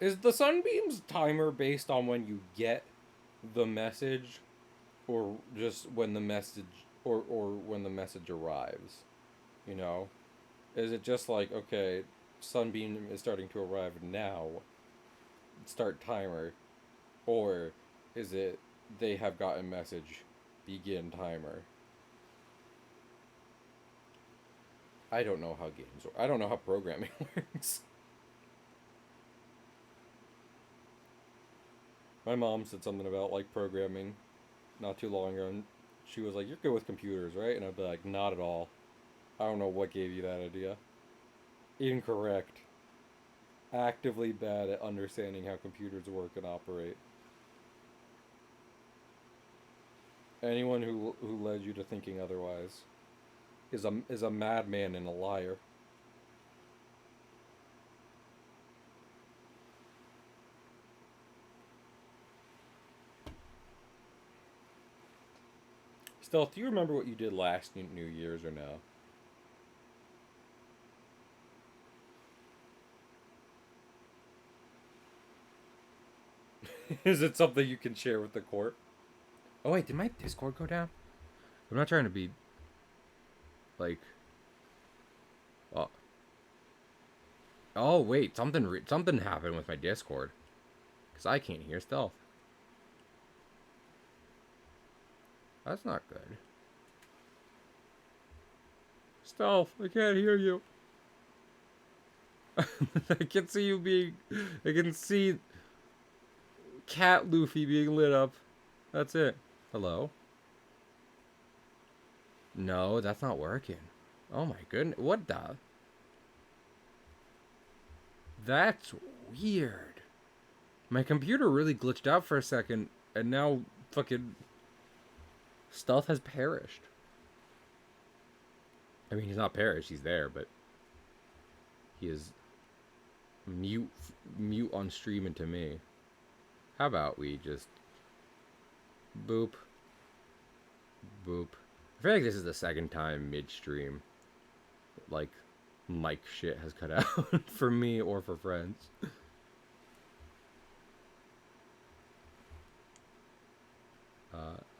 Is the Sunbeam's timer based on when you get the message, or just when the message, or when the message arrives? You know, is it just like, okay, Sunbeam is starting to arrive now, start timer, or is it they have gotten message, begin timer? I don't know how games work. I don't know how programming works. My mom said something about like programming not too long ago, and she was like, "You're good with computers, right?" And I'd be like, "Not at all. I don't know what gave you that idea." Incorrect. Actively bad at understanding how computers work and operate. Anyone who led you to thinking otherwise is a madman and a liar. Stealth, do you remember what you did last New Year's or no? Is it something you can share with the court? Oh wait, did my Discord go down? I'm not trying to be like, oh, oh wait, something happened with my Discord, cause I can't hear Stealth. That's not good. Stealth, I can't hear you. I can see you being. I can see Cat Luffy being lit up. That's it. Hello? No, that's not working. Oh my goodness. What the? That's weird. My computer really glitched out for a second, and now fucking Stealth has perished. I mean, he's not perished, he's there, but he is mute on stream and to me. How about we just boop, boop. I feel like this is the second time midstream, like, mic shit has cut out for me or for friends.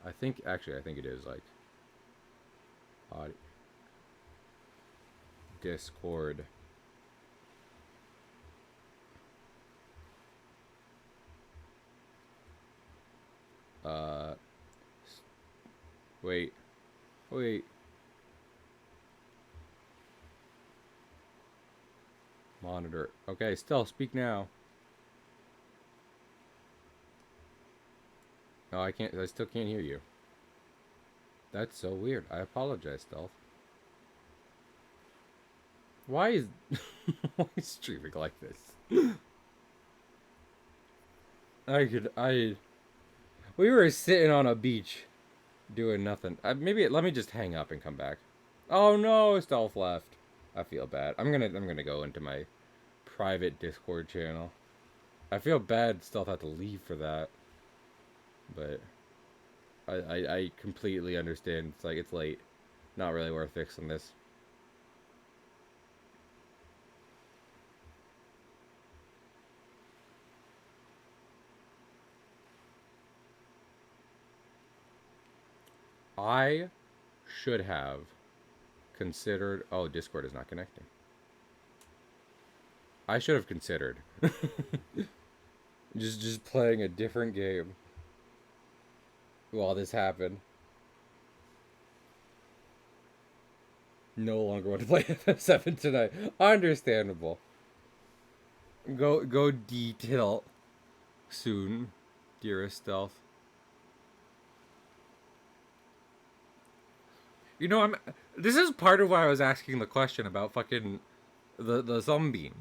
I think it is like audio. Discord. Uh, wait. Monitor. Okay, still speak now. No, I can't. I still can't hear you. That's so weird. I apologize, Stealth. Why is why is streaming like this? We were sitting on a beach doing nothing. Maybe let me just hang up and come back. Oh no, Stealth left. I feel bad. I'm gonna go into my private Discord channel. I feel bad Stealth had to leave for that. But I completely understand. It's like it's late. Not really worth fixing this. I should have considered. Oh, Discord is not connecting. I should have considered just playing a different game while this happened. No longer want to play FF7 tonight. Understandable. Go detail soon, dearest Stealth. You know, this is part of why I was asking the question about fucking the sunbeam.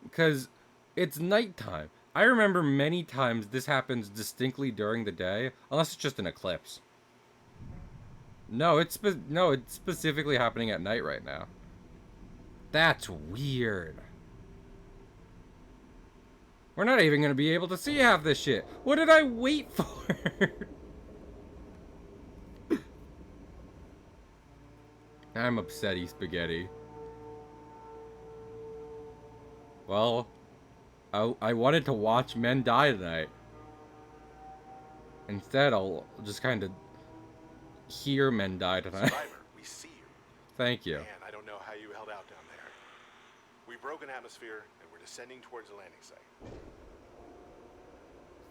Because it's nighttime. I remember many times this happens distinctly during the day, unless it's just an eclipse. No, it's specifically happening at night right now. That's weird. We're not even gonna be able to see half this shit. What did I wait for? I'm upsetty spaghetti. Well, I wanted to watch men die tonight. Instead, I'll just kind of hear men die tonight. Survivor, we see you. Thank you. Man, I don't know how you held out down there. We broke an atmosphere and we're descending towards the landing site.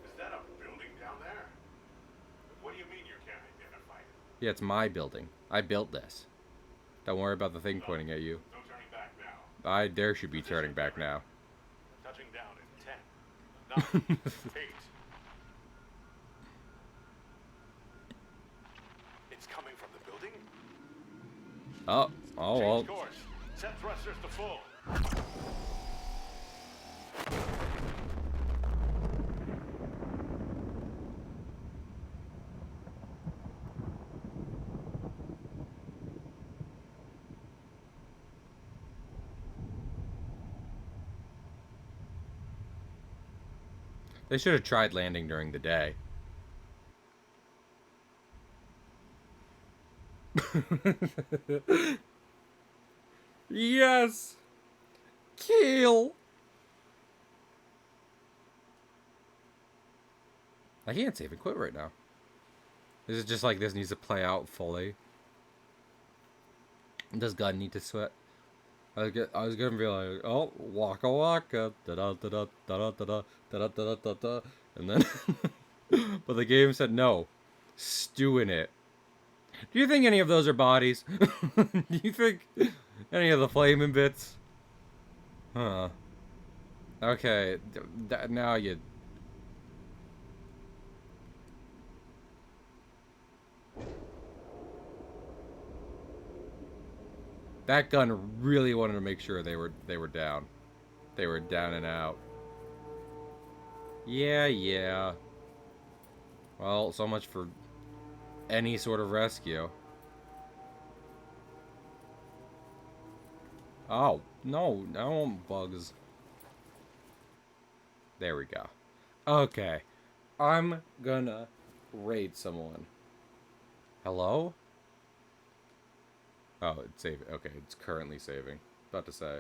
Is that a building down there? What do you mean you can't identify it? Yeah, it's my building. I built this. Don't worry about the thing pointing at you. No turning back now. There should be turning back now. Touching down in 10, 9, 8. It's coming from the building? Oh well. Change course. Set thrusters to full. They should have tried landing during the day. Yes! Kill! I can't save and quit right now. This is just like this needs to play out fully. Does God need to sweat? I was gonna be like, oh, waka waka, da da da da da da da da da da da da, and then, but the game said no, stew in it. Do you think any of those are bodies? Do you think any of the flaming bits? Huh. Okay, now you. That gun really wanted to make sure they were down. They were down and out. Yeah. Well, so much for any sort of rescue. Oh, no, I don't want bugs. There we go. Okay. I'm gonna raid someone. Hello? Oh, it's saving. Okay, it's currently saving. About to say.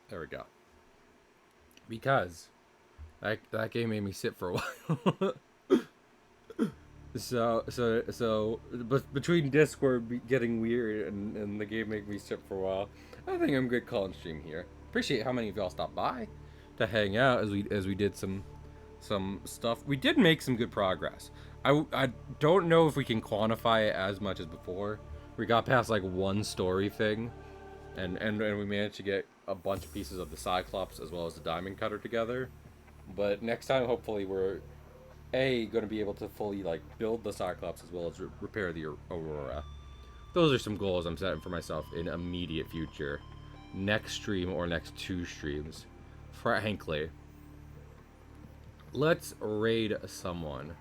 There we go. Because that game made me sit for a while. But between Discord getting weird and the game making me sit for a while, I think I'm good calling stream here. Appreciate how many of y'all stopped by to hang out as we did some stuff. We did make some good progress. I don't know if we can quantify it as much as before. We got past like one story thing, and we managed to get a bunch of pieces of the Cyclops as well as the Diamond Cutter together. But next time, hopefully, we're going to be able to fully like build the Cyclops as well as repair the Aurora. Those are some goals I'm setting for myself in immediate future. Next stream or next 2 streams. Frankly. Let's raid someone.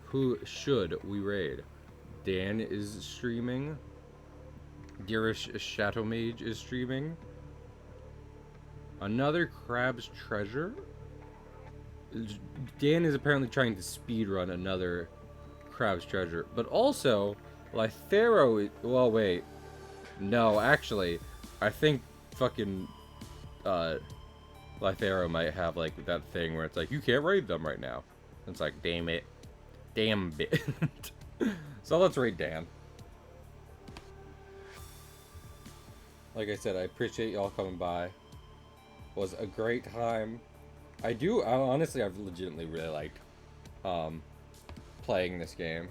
Who should we raid? Dan is streaming. Girish Shadow Mage is streaming. Another Crab's Treasure. Dan is apparently trying to speedrun another Crab's Treasure. But also, Lythero... Well, wait. No, actually, I think fucking... Lythero might have, like, that thing where it's like, you can't raid them right now. It's like, damn it. Damn bit. So let's raid Dan. Like I said, I appreciate y'all coming by. It was a great time. honestly, I've legitimately really liked um, playing this game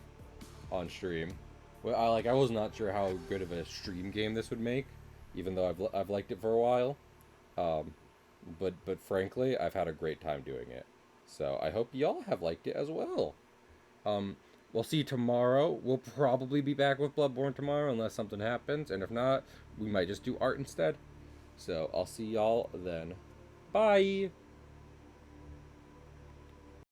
on stream. Well, I was not sure how good of a stream game this would make, even though I've liked it for a while. Um, but frankly, I've had a great time doing it. So I hope y'all have liked it as well. Um, we'll see you tomorrow. We'll probably be back with Bloodborne tomorrow unless something happens, and if not, we might just do art instead. So I'll see y'all then. Bye.